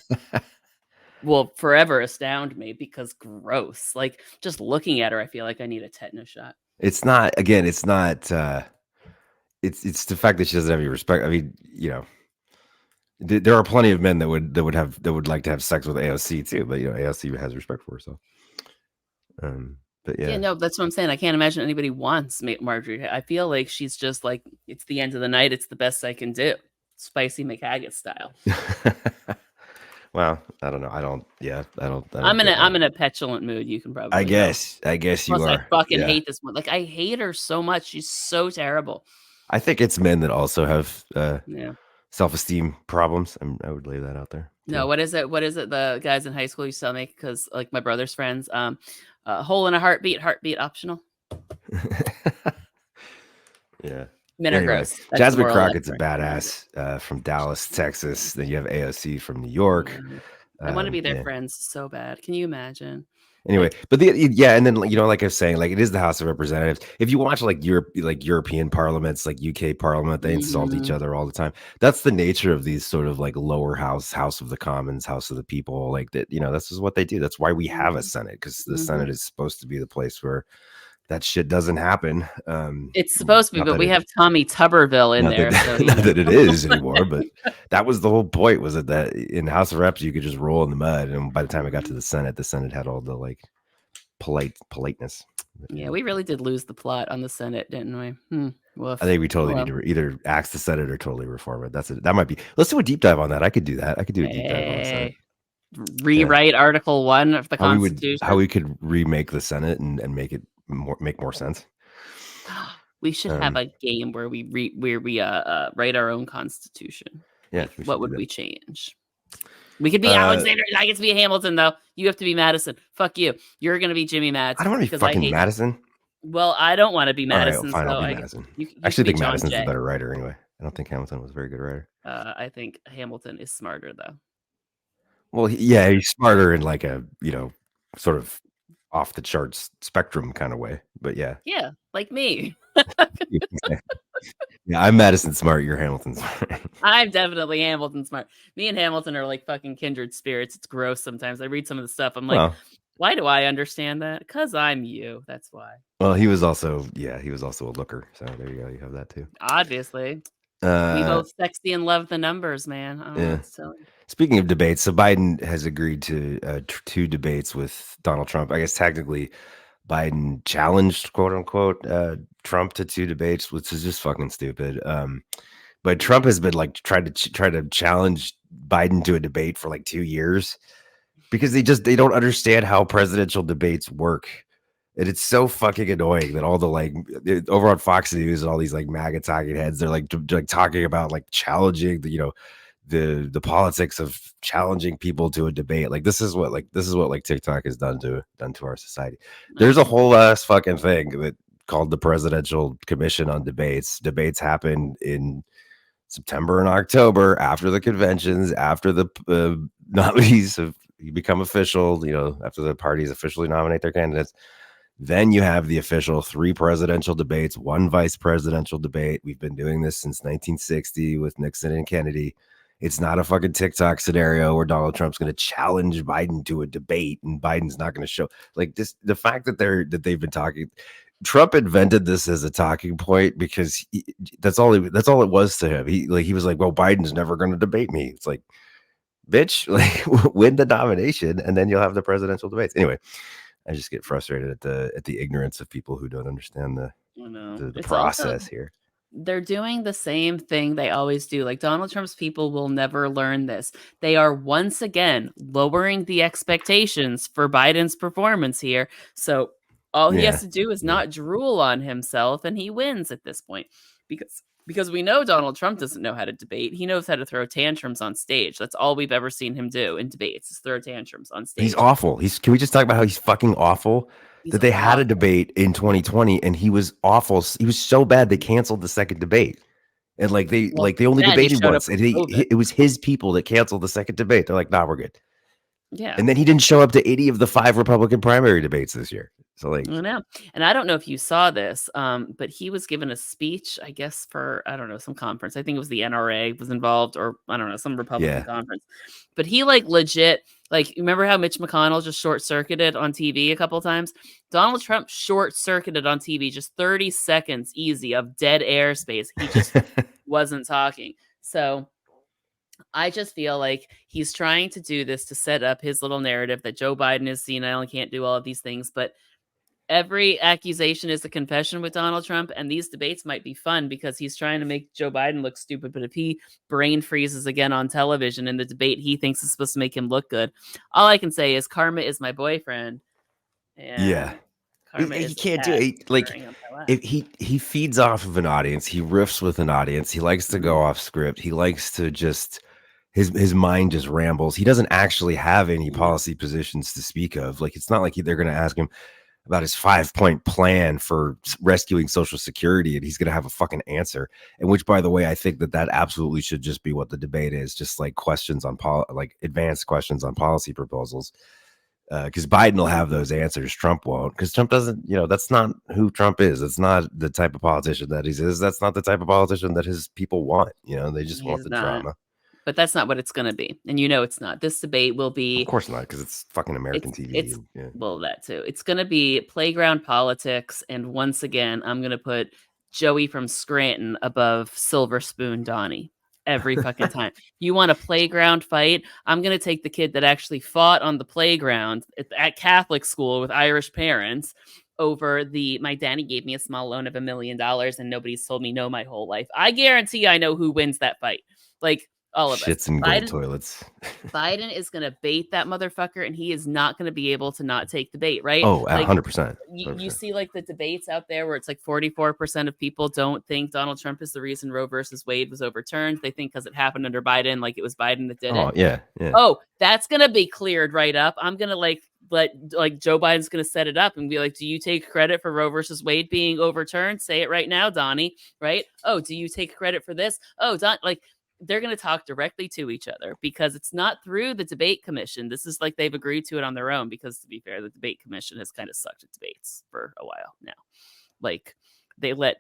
will forever astound me because gross. Like just looking at her, I feel like I need a tetanus shot. It's not. Again, it's not. It's the fact that she doesn't have any respect. I mean, there are plenty of men that would like to have sex with AOC too, but AOC has respect for herself. But Yeah, no, that's what I'm saying. I can't imagine anybody wants Marjorie. I feel like she's just like, it's the end of the night. It's the best I can do. Spicy McHaggis style. Well, I don't know. I don't. I'm in a petulant mood. You can probably. I guess you Plus, are. I fucking hate this one. Like I hate her so much. She's so terrible. I think it's men that also have Yeah. self-esteem problems. I would lay that out there. No, what is it? The guys in high school used to make, because like my brother's friends, hole in a heartbeat optional. Yeah. Men are gross. That's Jasmine the moral Crockett's a lesson. badass from Dallas, Texas. Then you have AOC from New York. I want to be their friends so bad. Can you imagine? Anyway, but and then like I was saying, like it is the House of Representatives. If you watch like European parliaments, like UK Parliament, they insult each other all the time. That's the nature of these sort of like lower house of the Commons, House of the People. Like that, this is what they do. That's why we have a Senate, because the Senate is supposed to be the place where that shit doesn't happen. It's supposed to be, but we have Tommy Tuberville in there. Not that it is anymore, but that was the whole point, was that in the House of Reps, you could just roll in the mud. And by the time it got to the Senate had all the like politeness. Yeah, we really did lose the plot on the Senate, didn't we? I think we totally need to either axe the Senate or totally reform it. That might be. Let's do a deep dive on that. I could do that. I could do a deep dive on the Senate. Rewrite Article 1 of the Constitution. How we could remake the Senate and make it make more sense. We should have a game where we write our own Constitution. Yeah. What would we change? We could be Alexander. I get to be Hamilton, though. You have to be Madison. Fuck you. You're gonna be Jimmy Madison. I don't want to be fucking Madison. Well, I don't want to be Madison. All right, fine, I'll be Madison. I actually think Madison's a better writer anyway. I don't think Hamilton was a very good writer. I think Hamilton is smarter, though. Well, he's smarter in like a sort of off the charts spectrum kind of way, but yeah, like me. Yeah, I'm Madison smart. You're Hamilton smart. I'm definitely Hamilton smart. Me and Hamilton are like fucking kindred spirits. It's gross sometimes. I read some of the stuff. I'm like, why do I understand that? Because I'm you. That's why. Well, he was also a looker. So there you go. You have that too. Obviously. We both sexy and love the numbers, man. Yeah. Speaking of debates, so Biden has agreed to 2 debates with Donald Trump. I guess technically Biden challenged, quote unquote, Trump to 2 debates, which is just fucking stupid. But Trump has been like try to challenge Biden to a debate for like 2 years because they don't understand how presidential debates work. And it's so fucking annoying that all the like over on Fox News and all these like MAGA talking heads, they're like talking about like challenging the politics of challenging people to a debate. Like this is what TikTok has done to our society. There's a whole ass fucking thing that called the Presidential Commission on Debates. Debates happen in September and October after the conventions, after the nominees have become official, after the parties officially nominate their candidates. Then you have the official 3 presidential debates, 1 vice presidential debate. We've been doing this since 1960 with Nixon and Kennedy. It's not a fucking TikTok scenario where Donald Trump's going to challenge Biden to a debate and Biden's not going to show like this. The fact that they've been talking, Trump invented this as a talking point because that's all it was to him. He was like, well, Biden's never going to debate me. It's like, bitch, like win the nomination and then you'll have the presidential debates. Anyway, I just get frustrated at the ignorance of people who don't understand the process here. They're doing the same thing they always do. Like Donald Trump's people will never learn this. They are once again lowering the expectations for Biden's performance here. So all he has to do is not drool on himself and he wins at this point. Because we know Donald Trump doesn't know how to debate. He knows how to throw tantrums on stage. That's all we've ever seen him do in debates is throw tantrums on stage. He's awful. Can we just talk about how he's fucking awful? They had a debate in 2020 and he was awful. He was so bad they canceled the second debate. And they only debated once. And it was his people that canceled the second debate. They're like, nah, we're good. Yeah. And then he didn't show up to any of the 5 Republican primary debates this year. So like, I know. And I don't know if you saw this, but he was given a speech, I guess, for, I don't know, some conference. I think it was the NRA was involved, or I don't know, some Republican Yeah. conference. But he like legit, like, remember how Mitch McConnell just short-circuited on TV a couple times? Donald Trump short-circuited on TV, just 30 seconds easy of dead airspace. He just wasn't talking. So I just feel like he's trying to do this to set up his little narrative that Joe Biden is senile and can't do all of these things. But every accusation is a confession with Donald Trump, and these debates might be fun because he's trying to make Joe Biden look stupid. But if he brain freezes again on television in the debate he thinks is supposed to make him look good, all I can say is karma is my boyfriend. And yeah. karma He is can't the do cat it. Like, purring on my lap. if he feeds off of an audience, he riffs with an audience. He likes to go off script. He likes to just his mind just rambles. He doesn't actually have any policy positions to speak of. Like, it's not like they're going to ask him about his 5-point plan for rescuing Social Security, and he's going to have a fucking answer. And which, by the way, I think that absolutely should just be what the debate is, just like questions on like advanced questions on policy proposals. Because Biden will have those answers, Trump won't. Because Trump doesn't, that's not who Trump is. It's not the type of politician that he is. That's not the type of politician that his people want. They just want the drama. But that's not what it's going to be. And it's not. This debate will be... Of course not, because it's fucking American TV. Well, that too. It's going to be playground politics. And once again, I'm going to put Joey from Scranton above Silver Spoon Donnie every fucking time. You want a playground fight? I'm going to take the kid that actually fought on the playground at Catholic school with Irish parents over my daddy gave me a small loan of $1 million and nobody's told me no my whole life. I guarantee I know who wins that fight. Like, all of shits us. and gold toilets. Biden is going to bait that motherfucker, and he is not going to be able to not take the bait, right? Oh, like, 100%. You see, like, the debates out there where it's like 44% of people don't think Donald Trump is the reason Roe versus Wade was overturned. They think because it happened under Biden, like it was Biden that did it. Yeah. Oh, that's going to be cleared right up. I'm going to let Joe Biden's going to set it up and be like, do you take credit for Roe versus Wade being overturned? Say it right now, Donnie, right? Oh, do you take credit for this? Oh, Don, like, they're going to talk directly to each other because it's not through the debate commission. This is like they've agreed to it on their own because, to be fair, the debate commission has kind of sucked at debates for a while now. Like, they let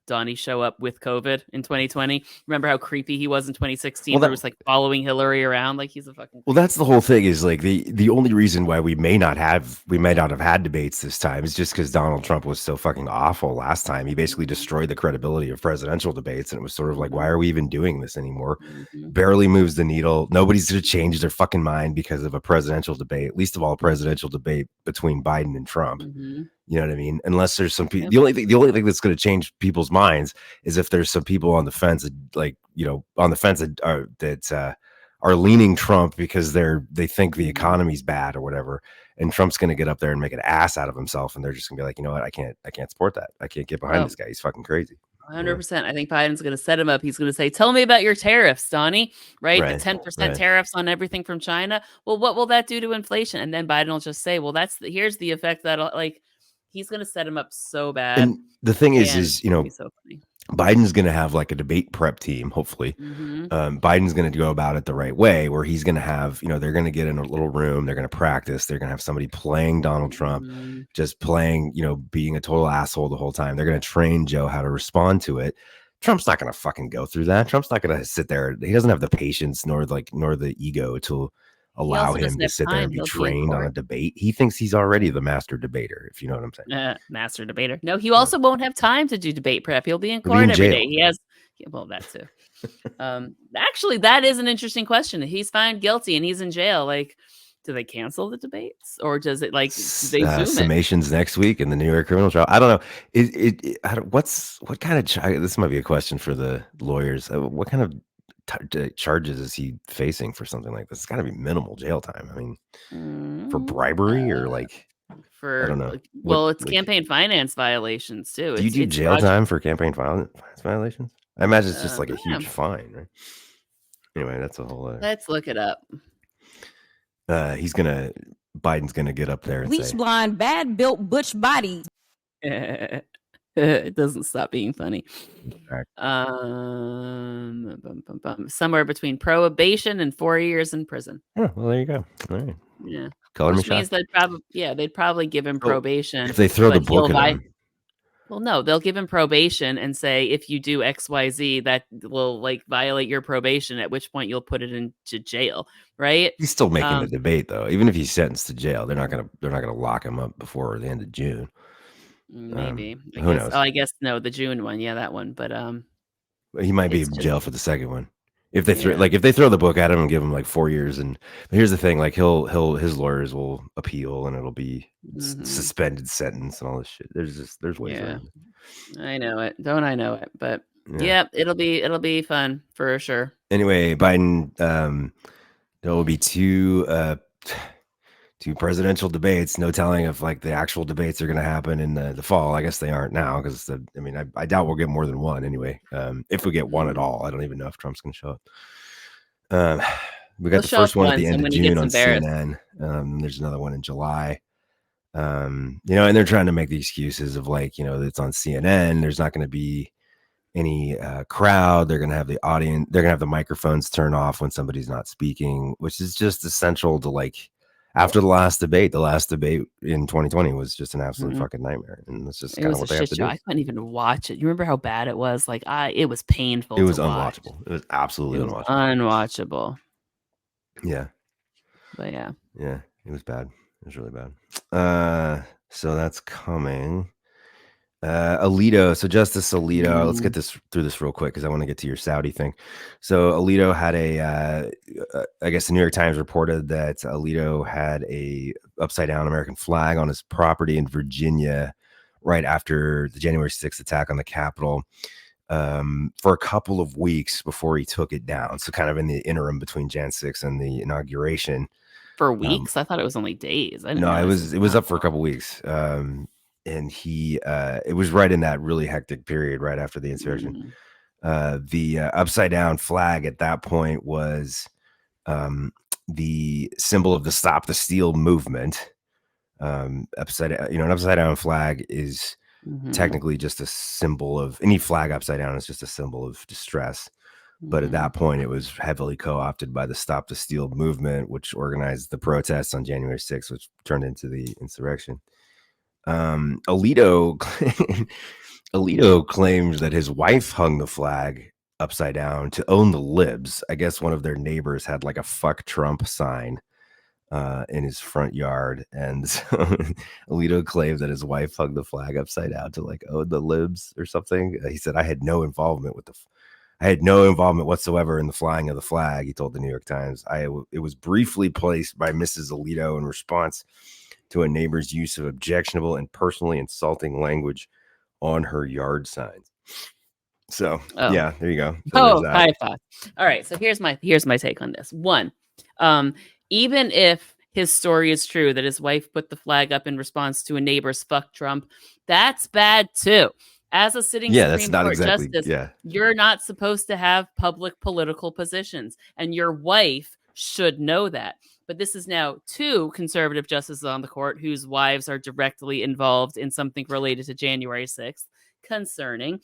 Donnie show up with COVID in 2020. Remember how creepy he was in 2016? Where it was like following Hillary around like he's a fucking... Well, that's the whole thing, is like the only reason why we may not have had debates this time is just because Donald Trump was so fucking awful last time. He basically destroyed the credibility of presidential debates, and it was sort of like, why are we even doing this anymore? Barely moves the needle. Nobody's going to change their fucking mind because of a presidential debate, least of all a presidential debate between Biden and Trump. You know what I mean? Unless there's some people, the only thing that's going to change people's minds is if there's some people on the fence, that are leaning Trump because they think the economy's bad or whatever, and Trump's going to get up there and make an ass out of himself, and they're just going to be like, you know what, I can't support that. I can't get behind this guy. He's fucking crazy. 100%. I think Biden's going to set him up. He's going to say, tell me about your tariffs, Donnie, right? The 10% tariffs on everything from China. Well, what will that do to inflation? And then Biden will just say, well, here's the effect that'll, like, he's going to set him up so bad. And the thing is so funny. Biden's going to have like a debate prep team, hopefully. Biden's going to go about it the right way, where he's going to have, they're going to get in a little room. They're going to practice. They're going to have somebody playing Donald Trump, just playing, being a total asshole the whole time. They're going to train Joe how to respond to it. Trump's not going to fucking go through that. Trump's not going to sit there. He doesn't have the patience nor the ego to allow him to sit there and be trained on a debate. He thinks he's already the master debater, if you know what I'm saying. Master debater. No, he also won't have time to do debate prep. He'll be in court every day. He has, well, that too. Actually, that is an interesting question. He's found guilty and he's in jail. Like, do they cancel the debates, or does it like do they zoom summations next week in the New York criminal trial? I don't know. What kind of this might be a question for the lawyers. What kind of charges is he facing for something like this? It's got to be minimal jail time. I mean, for bribery or like, I don't know. Well, it's campaign finance violations too. Do you do jail time for campaign finance violations? I imagine it's just like a huge fine, right? Anyway, that's a whole. Let's look it up. Biden's gonna get up there and bleach say, blonde, bad built butch body. It doesn't stop being funny. Somewhere between probation and 4 years in prison. Oh, well, there you go. All right. Yeah. Color me Which means shocked. they'd probably give him probation. If they throw the but he'll book at him. Well, no, they'll give him probation and say if you do XYZ, that will like violate your probation. At which point you'll put it into jail, right? He's still making the debate though. Even if he's sentenced to jail, they're not gonna lock him up before the end of June. Maybe. Who knows? Oh, I guess no, the June one, yeah, that one. But he might be in jail for the second one. If they throw the book at him and give him like 4 years, but here's the thing, like his lawyers will appeal and it'll be suspended sentence and all this shit. There's ways around it. I know it. Don't I know it? But yeah, it'll be fun for sure. Anyway, Biden, there will be two presidential debates. No telling if like the actual debates are going to happen in the fall. I guess they aren't now because I doubt we'll get more than one anyway. If we get one at all, I don't even know if Trump's going to show up. We got the first one at the end of June on CNN. There's another one in July. And they're trying to make the excuses of like, it's on CNN. There's not going to be any crowd. They're going to have the audience. They're going to have the microphones turn off when somebody's not speaking, which is just essential to like. After the last debate in 2020 was just an absolute fucking nightmare, and that's just kind of what they have to do. I couldn't even watch it. You remember how bad it was? Like it was painful. It was unwatchable. It was absolutely unwatchable. Yeah, but yeah, it was bad. It was really bad. So that's coming. Alito. So Justice Alito. Let's get through this real quick because I want to get to your Saudi thing. So Alito had I guess the New York Times reported that Alito had a upside down American flag on his property in Virginia right after the January 6th attack on the Capitol for a couple of weeks before he took it down. So kind of in the interim between Jan 6 and the inauguration. For weeks? I thought it was only days. It was up for a couple of weeks. And it was right in that really hectic period right after the insurrection. The upside down flag at that point was the symbol of the Stop the Steal movement. An upside down flag is technically just a symbol of any flag upside down is just a symbol of distress. But at that point, it was heavily co-opted by the Stop the Steal movement, which organized the protests on January 6th, which turned into the insurrection. Alito claims that his wife hung the flag upside down to own the libs. I guess one of their neighbors had like a "fuck Trump" sign in his front yard, and so Alito claimed that his wife hung the flag upside down to like own the libs or something. He said, "I had no involvement whatsoever in the flying of the flag," he told the New York Times. It was briefly placed by Mrs. Alito in response to a neighbor's use of objectionable and personally insulting language on her yard signs. So yeah, there you go. So high five. All right. So here's my take on this. One, even if his story is true that his wife put the flag up in response to a neighbor's "fuck Trump," that's bad too. As a sitting Supreme Court justice, you're not supposed to have public political positions, and your wife should know that. But this is now two conservative justices on the court whose wives are directly involved in something related to January 6th. Concerning.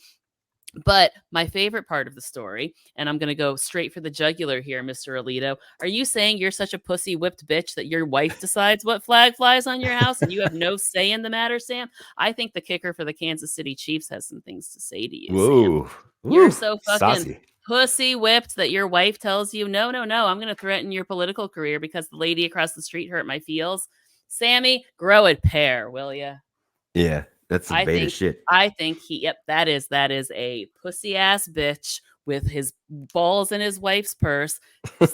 But my favorite part of the story, and I'm going to go straight for the jugular here, Mr. Alito. Are you saying you're such a pussy whipped bitch that your wife decides what flag flies on your house and you have no say in the matter, Sam? I think the kicker for the Kansas City Chiefs has some things to say to you, Whoa. Sam. You're so fucking saucy. Pussy whipped that your wife tells you, no, I'm going to threaten your political career because the lady across the street hurt my feels. Sammy, grow a pair, will ya? Yeah. That's some beta shit. I think that is a pussy ass bitch with his balls in his wife's purse.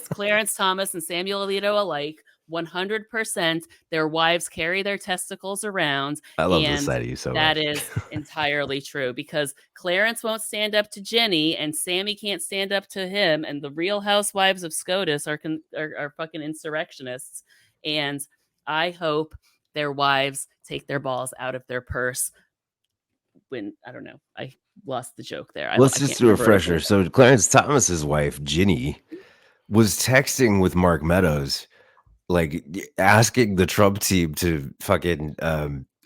Clarence Thomas and Samuel Alito alike, 100%. Their wives carry their testicles around. I love this side of you so much. That is entirely true because Clarence won't stand up to Jenny and Sammy can't stand up to him. And the Real Housewives of SCOTUS are fucking insurrectionists. And I hope their wives take their balls out of their purse when, I don't know, I lost the joke there. Let's just do a refresher. So Clarence Thomas's wife, Ginny, was texting with Mark Meadows, like asking the Trump team to fucking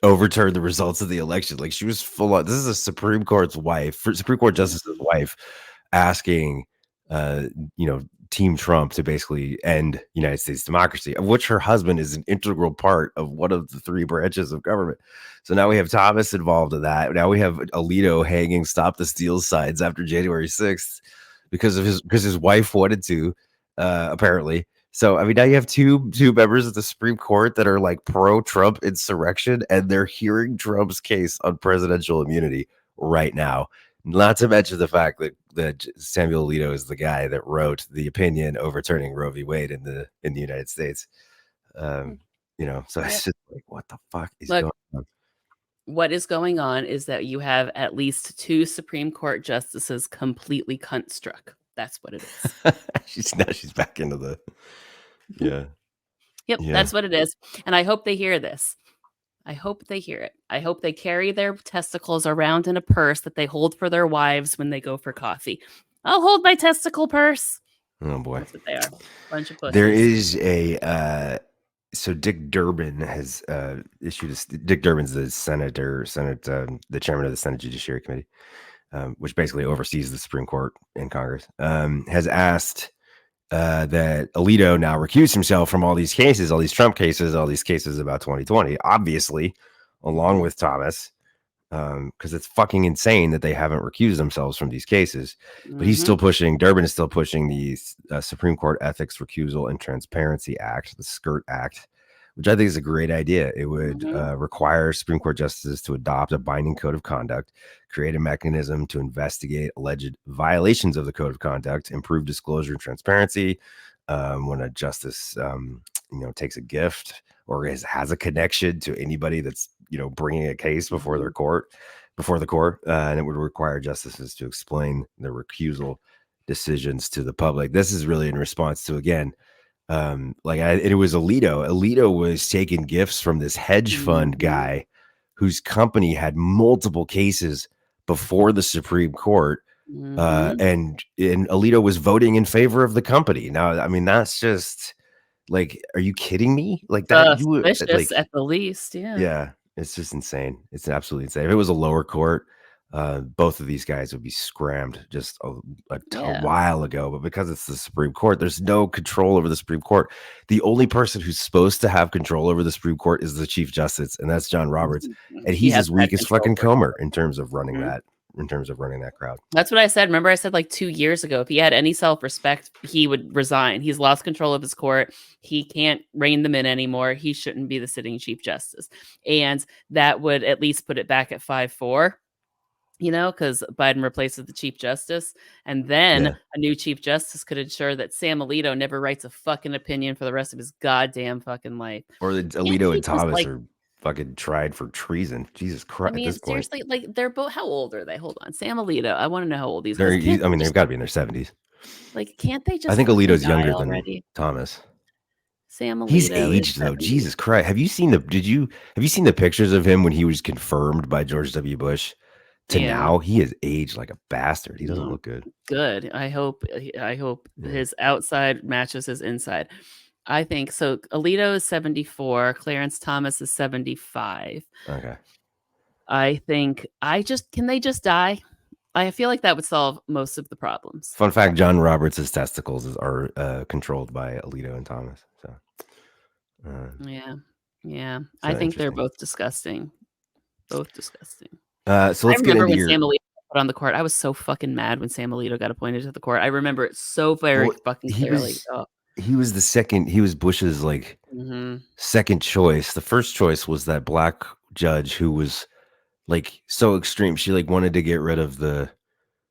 overturn the results of the election. Like she was full on. This is a Supreme Court justice's wife asking, Team Trump to basically end United States democracy, of which her husband is an integral part of one of the three branches of government. So now we have Thomas involved in that. Now we have Alito hanging Stop the Steal signs after January 6th because his wife wanted to, apparently. So I mean, now you have two members of the Supreme Court that are like pro-Trump insurrection, and they're hearing Trump's case on presidential immunity right now. Not to mention the fact that Samuel Alito is the guy that wrote the opinion overturning Roe v. Wade in the United States. So it's just like, what the fuck is going on? What is going on is that you have at least 2 Supreme Court justices completely cunt struck. That's what it is. she's back into the Yep, that's what it is. And I hope they hear this. I hope they hear it. I hope they carry their testicles around in a purse that they hold for their wives when they go for coffee. I'll hold my testicle purse. Oh boy, that's what they are. Bunch of pussies. There is a so Dick Durbin has issued Dick Durbin's the the chairman of the Senate Judiciary Committee, which basically oversees the Supreme Court and Congress, has asked that Alito now recuse himself from all these cases, all these Trump cases, all these cases about 2020, obviously, along with Thomas, because it's fucking insane that they haven't recused themselves from these cases. But he's still pushing, Durbin is still pushing the Supreme Court Ethics Recusal and Transparency Act, the SCIRT Act, which I think is a great idea. It would require Supreme Court justices to adopt a binding code of conduct, create a mechanism to investigate alleged violations of the code of conduct, improve disclosure and transparency when a justice, takes a gift or has a connection to anybody that's, bringing a case before the court, and it would require justices to explain their recusal decisions to the public. This is really in response to, again, it was Alito. Alito was taking gifts from this hedge fund guy whose company had multiple cases before the Supreme Court, and Alito was voting in favor of the company. Now, I mean, that's just like, are you kidding me? Like that, suspicious at the least, yeah. It's just insane. It's absolutely insane. If it was a lower court, both of these guys would be scrammed just a while ago. But because it's the Supreme Court, there's no control over the Supreme Court. The only person who's supposed to have control over the Supreme Court is the Chief Justice, and that's John Roberts. And he's as weak as fucking Comer in terms of running that. In terms of running that crowd. That's what I said. Remember, I said like 2 years ago, if he had any self-respect, he would resign. He's lost control of his court. He can't rein them in anymore. He shouldn't be the sitting Chief Justice. And that would at least put it back at 5-4, because Biden replaces the Chief Justice. And then a new Chief Justice could ensure that Sam Alito never writes a fucking opinion for the rest of his goddamn fucking life. Or that Alito and Thomas are fucking tried for treason. Jesus Christ. I mean, at this seriously, point. they're both, how old are they? Hold on. Sam Alito, I want to know how old these guys are. I mean, they've got to be in their 70s. Like, can't they just? I think Alito's younger than Thomas. Sam Alito. He's aged though. Jesus Christ. Have you seen the pictures of him when he was confirmed by George W. Bush to now? He is aged like a bastard. He doesn't look good. Good. I hope his outside matches his inside. I think so. Alito is 74. Clarence Thomas is 75. Okay. I think can they just die? I feel like that would solve most of the problems. Fun fact: John Roberts' testicles are controlled by Alito and Thomas. So. Yeah. I think they're both disgusting. Both disgusting. So let's I remember get into when Sam Alito put on the court. I was so fucking mad when Sam Alito got appointed to the court. I remember it so very fucking clearly. He was the second. He was Bush's second choice. The first choice was that black judge who was like so extreme. She wanted to get rid of the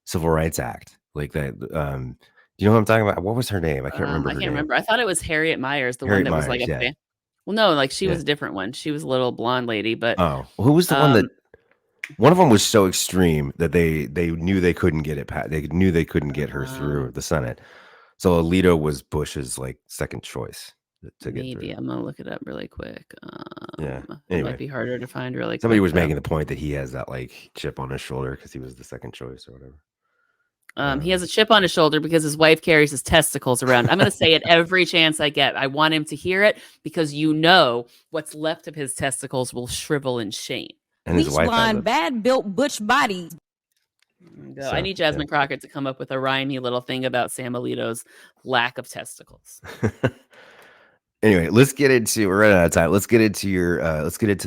Civil Rights Act. Like that. Do you know what I'm talking about? What was her name? I can't remember. I can't remember. I thought it was Harriet Myers, one that was like a well, no, she was a different one. She was a little blonde lady, but who was the one that? One of them was so extreme that they knew they couldn't get it. They knew they couldn't get her through the Senate. So Alito was Bush's second choice to get through. I'm gonna look it up really quick. Anyway, it might be harder to find really. Somebody was making the point that he has that chip on his shoulder because he was the second choice or whatever. He has a chip on his shoulder because his wife carries his testicles around. I'm gonna say it every chance I get. I want him to hear it because what's left of his testicles will shrivel in shame. And his wife blonde, bad built butch body. Go. I need Jasmine Crockett to come up with a rhymey little thing about Sam Alito's lack of testicles. Anyway, we're running out of time. Let's get into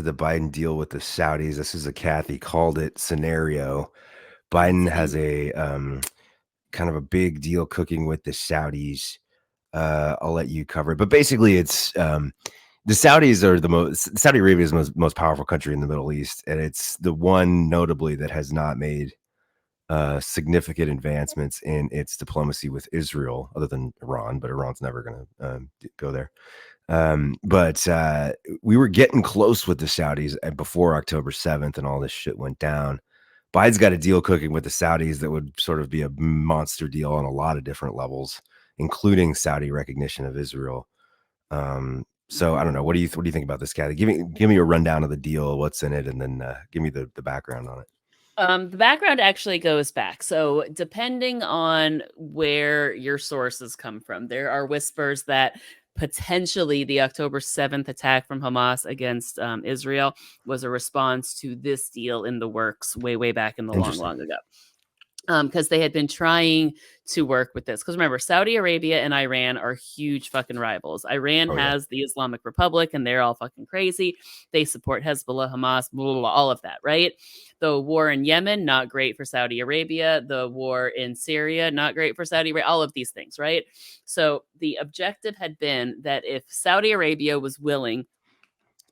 the Biden deal with the Saudis. This is a Cathy called it scenario. Biden has a kind of a big deal cooking with the Saudis. I'll let you cover it, but basically it's the Saudis are Saudi Arabia is the most powerful country in the Middle East, and it's the one notably that has not made significant advancements in its diplomacy with Israel, other than Iran, but Iran's never going to go there. But we were getting close with the Saudis before October 7th and all this shit went down. Biden's got a deal cooking with the Saudis that would sort of be a monster deal on a lot of different levels, including Saudi recognition of Israel. So I don't know. What do you think about this, Cathy? Give me a rundown of the deal, what's in it, and then give me the background on it. The background actually goes back. So depending on where your sources come from, there are whispers that potentially the October 7th attack from Hamas against Israel was a response to this deal in the works way back in the long ago. Because they had been trying to work with this. Because remember, Saudi Arabia and Iran are huge fucking rivals. Iran has the Islamic Republic, and they're all fucking crazy. They support Hezbollah, Hamas, blah, blah, blah, all of that, right? The war in Yemen, not great for Saudi Arabia. The war in Syria, not great for Saudi Arabia. All of these things, right? So the objective had been that if Saudi Arabia was willing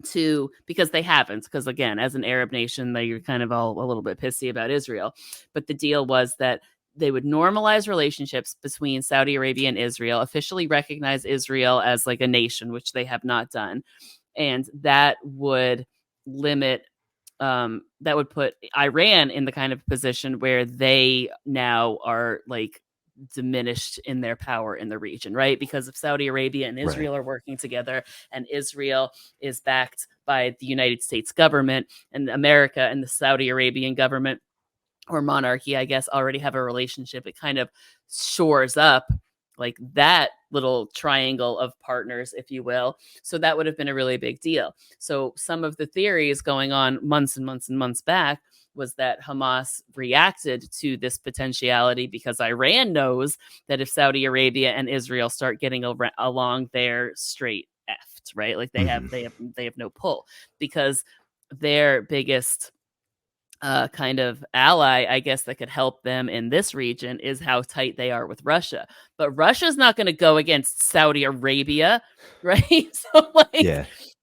to, because they haven't, because again, as an Arab nation, they're kind of all a little bit pissy about Israel. But the deal was that they would normalize relationships between Saudi Arabia and Israel, officially recognize Israel as like a nation, which they have not done. And that would limit, that would put Iran in the kind of position where they now are like diminished in their power in the region, right? Because if Saudi Arabia and Israel are working together, and Israel is backed by the United States government, and America and the Saudi Arabian government or monarchy, I guess, already have a relationship, it kind of shores up like that little triangle of partners, if you will. So that would have been a really big deal. So some of the theories going on months and months and months back was that Hamas reacted to this potentiality because Iran knows that if Saudi Arabia and Israel start getting along, they're straight effed, right? Like they have no pull, because their biggest kind of ally, I guess, that could help them in this region is how tight they are with Russia. But Russia's not going to go against Saudi Arabia, right? So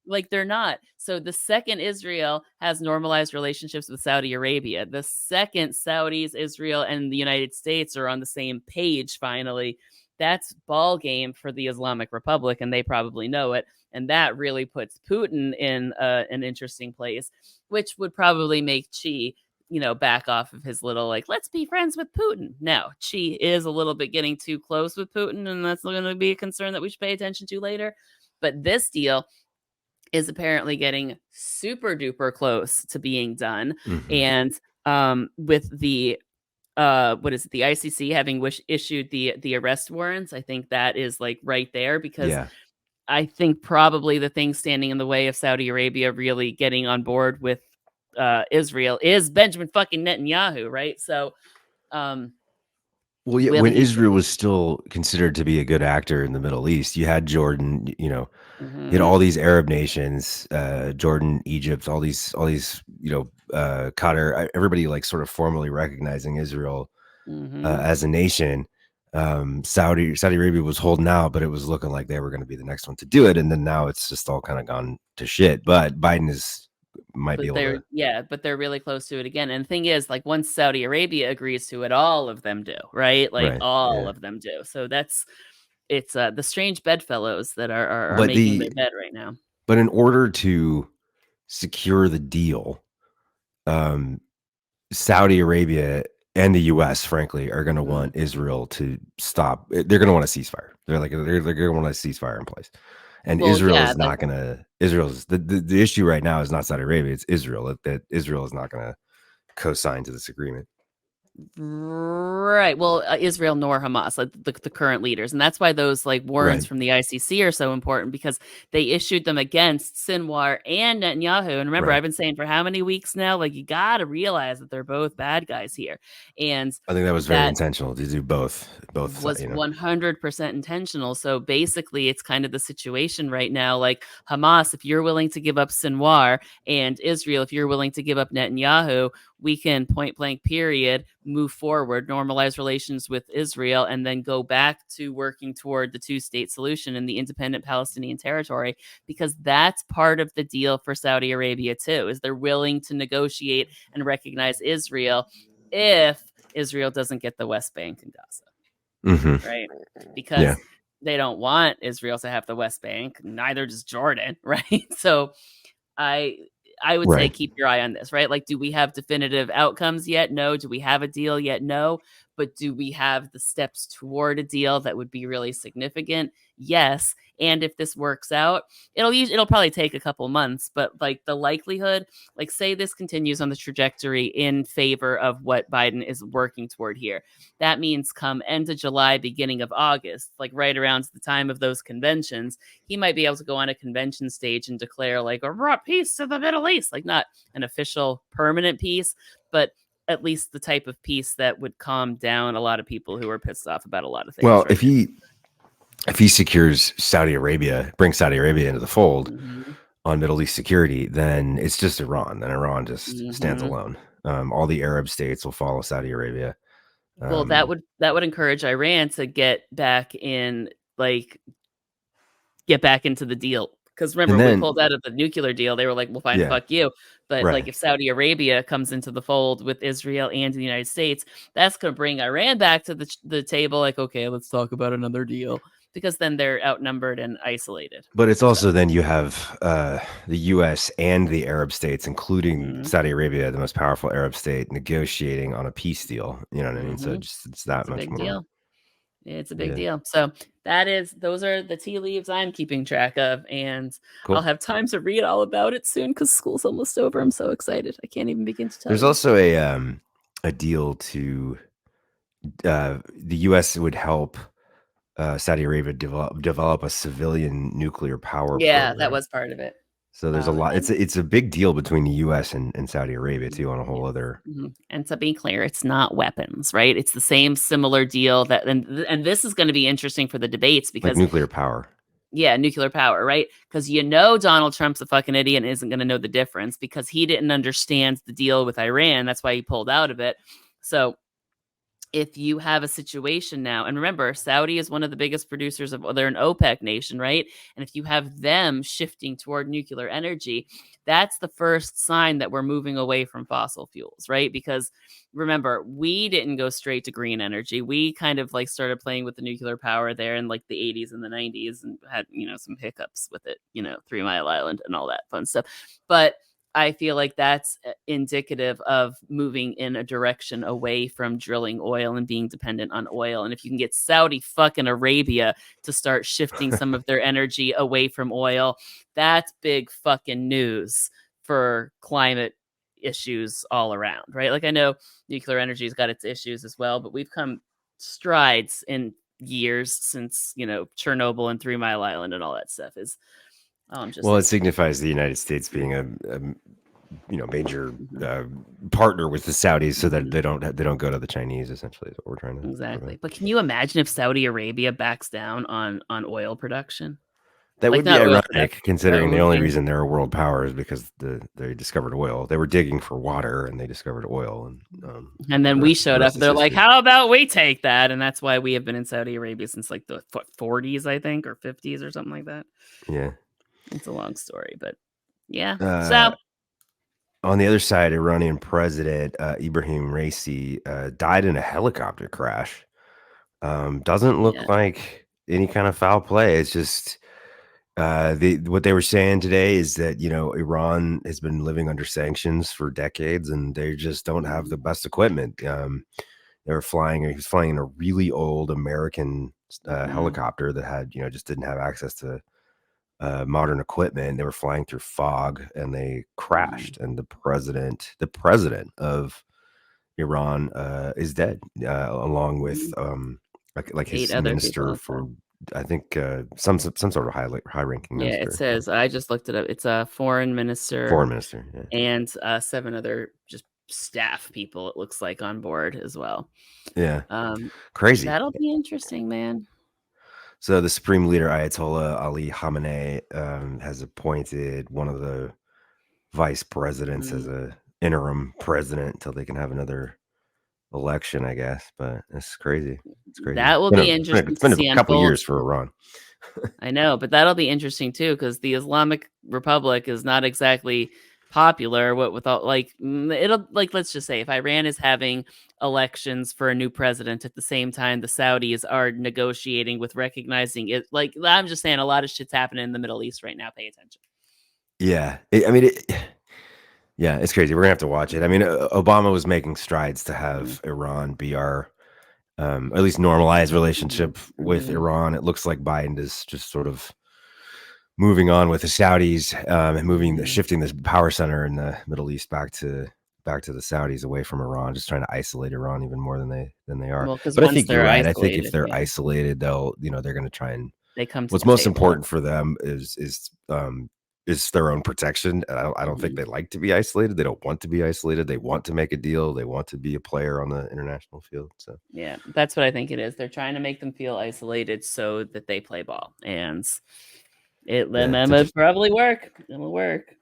like they're not. So the second Israel has normalized relationships with Saudi Arabia, the second Saudis, Israel, and the United States are on the same page finally, that's ball game for the Islamic Republic, and they probably know it. And that really puts Putin in an interesting place, which would probably make Xi, back off of his little, like, let's be friends with Putin. Now, Xi is a little bit getting too close with Putin, and that's going to be a concern that we should pay attention to later. But this deal is apparently getting super duper close to being done. And with the the ICC having issued the arrest warrants, I think that is like right there, because I think probably the thing standing in the way of Saudi Arabia really getting on board with Israel is Benjamin fucking Netanyahu, right? So when Israel was still considered to be a good actor in the Middle East, you had Jordan, you had all these Arab nations, Jordan, Egypt, all these, Qatar, everybody like sort of formally recognizing Israel as a nation. Saudi Arabia was holding out, but it was looking like they were going to be the next one to do it. And then now it's just all kind of gone to shit. But Biden might be able to. Yeah, but they're really close to it again. And the thing is, like, once Saudi Arabia agrees to it, all of them do, right? Like all of them do. So it's the strange bedfellows that are making their bed right now. But in order to secure the deal, Saudi Arabia and the U.S., frankly, are going to want Israel to stop. They're going to want a ceasefire. They're going to want a ceasefire in place. And Israel is not going to. Israel's the issue right now is not Saudi Arabia. It's Israel. That Israel is not going to co-sign to this agreement. Right. Well, Israel nor Hamas, like the current leaders. And that's why those like warrants Right. from the ICC are so important, because they issued them against Sinwar and Netanyahu. And remember, Right. I've been saying for how many weeks now, like you got to realize that they're both bad guys here. And I think that was very intentional to do both. Was 100% intentional. So basically, it's kind of the situation right now. Like Hamas, if you're willing to give up Sinwar, and Israel, if you're willing to give up Netanyahu, we can point blank period move forward, normalize relations with Israel, and then go back to working toward the two-state solution in the independent Palestinian territory, because that's part of the deal for Saudi Arabia too, is they're willing to negotiate and recognize Israel if Israel doesn't get the West Bank and Gaza. Right? Because they don't want Israel to have the West Bank, neither does Jordan, right? So I would say keep your eye on this, right? Like, do we have definitive outcomes yet? No. Do we have a deal yet? No. But do we have the steps toward a deal that would be really significant? Yes. And if this works out, it'll probably take a couple months, but like the likelihood, like say this continues on the trajectory in favor of what Biden is working toward here. That means come end of July, beginning of August, like right around the time of those conventions, he might be able to go on a convention stage and declare like a raw peace to the Middle East, like not an official permanent peace, but at least the type of peace that would calm down a lot of people who are pissed off about a lot of things. Well, if he secures Saudi Arabia, brings Saudi Arabia into the fold on Middle East security, then it's just Iran. Then Iran just stands alone. All the Arab states will follow Saudi Arabia. Well, that would encourage Iran to get back into the deal. Because remember, when we pulled out of the nuclear deal, they were like, well, fine, fuck you. But like if Saudi Arabia comes into the fold with Israel and the United States, that's going to bring Iran back to the table. Like, okay, let's talk about another deal. Because then they're outnumbered and isolated. But it's also then you have the U.S. and the Arab states, including Saudi Arabia, the most powerful Arab state, negotiating on a peace deal. You know what I mean? So it's that much more. Deal. It's a big deal. So those are the tea leaves I'm keeping track of, and I'll have time to read all about it soon because school's almost over. I'm so excited. I can't even begin to tell There's you. also a deal to the U.S. would help Saudi Arabia develop a civilian nuclear power program. That was part of it. So there's a lot. It's a big deal between the U.S. and Saudi Arabia too, on a whole other. And to be clear, it's not weapons, right? It's the same similar deal and this is going to be interesting for the debates because like nuclear power. Yeah, nuclear power, right? Because Donald Trump's a fucking idiot and isn't going to know the difference because he didn't understand the deal with Iran. That's why he pulled out of it. So if you have a situation now, and remember, Saudi is one of the biggest producers they're an OPEC nation, right? And if you have them shifting toward nuclear energy, that's the first sign that we're moving away from fossil fuels, right? Because remember, we didn't go straight to green energy. We kind of like started playing with the nuclear power there in like the 80s and the 90s and had, some hiccups with it, 3 Mile Island and all that fun stuff. But I feel like that's indicative of moving in a direction away from drilling oil and being dependent on oil. And if you can get Saudi fucking Arabia to start shifting some of their energy away from oil, that's big fucking news for climate issues all around, right? Like I know nuclear energy's got its issues as well, but we've come strides in years since, Chernobyl and 3 Mile Island and all that stuff is. It signifies the United States being a major partner with the Saudis, so that they don't go to the Chinese. Essentially, is what we're trying to prevent. But can you imagine if Saudi Arabia backs down on oil production? That would be ironic, considering the only reason they're a world power is because they discovered oil. They were digging for water and they discovered oil, and then we showed up. They're like, "How about we take that?" And that's why we have been in Saudi Arabia since like the 40s, I think, or 50s or something like that. Yeah. It's a long story, but yeah. So on the other side, Iranian President Ibrahim Raisi died in a helicopter crash. Doesn't look like any kind of foul play. It's just what they were saying today is that Iran has been living under sanctions for decades, and they just don't have the best equipment. He was flying in a really old American helicopter that had just didn't have access to modern equipment. They were flying through fog and they crashed. And the president of Iran is dead, along with like his 8 other minister people. for, I think, some sort of high-ranking Yeah, minister. it says, I just looked it up. It's a foreign minister. Foreign minister, yeah. And 7 other just staff people, it looks like, on board as well. Yeah. Um, Crazy. That'll be interesting, man. So the Supreme Leader Ayatollah Ali Khamenei has appointed one of the vice presidents as a interim president until they can have another election, I guess. But it's crazy. It's crazy. That will be interesting. It's been to see a couple unfold. years for Iran. I know, but that'll be interesting too, because the Islamic Republic is not exactly popular. What with all it'll let's just say if Iran is having elections for a new president at the same time the Saudis are negotiating with recognizing it. I'm just saying, a lot of shit's happening in the Middle East right now. Pay attention. Yeah, yeah, it's crazy. We're gonna have to watch it. I mean, Obama was making strides to have Iran be our at least normalized relationship with Iran. It looks like Biden is just sort of moving on with the Saudis and shifting this power center in the Middle East back to the Saudis, away from Iran, just trying to isolate Iran even more than they are. Well, but I think you're right. I think if isolated, they're yeah. isolated, they're going to try and They come to what's the most table. important for them is their own protection. I don't think they like to be isolated. They don't want to be isolated. They want to make a deal. They want to be a player on the international field. So Yeah, that's what I think it is. They're trying to make them feel isolated so that they play ball, and it will probably work. It'll work.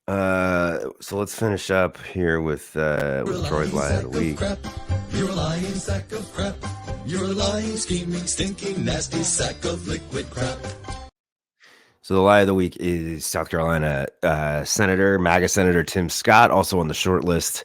So let's finish up here with Troy's lie of the week. You're a lying sack of crap. You're a lying, scheming, stinking, nasty sack of liquid crap. So the lie of the week is South Carolina MAGA Senator Tim Scott, also on the short list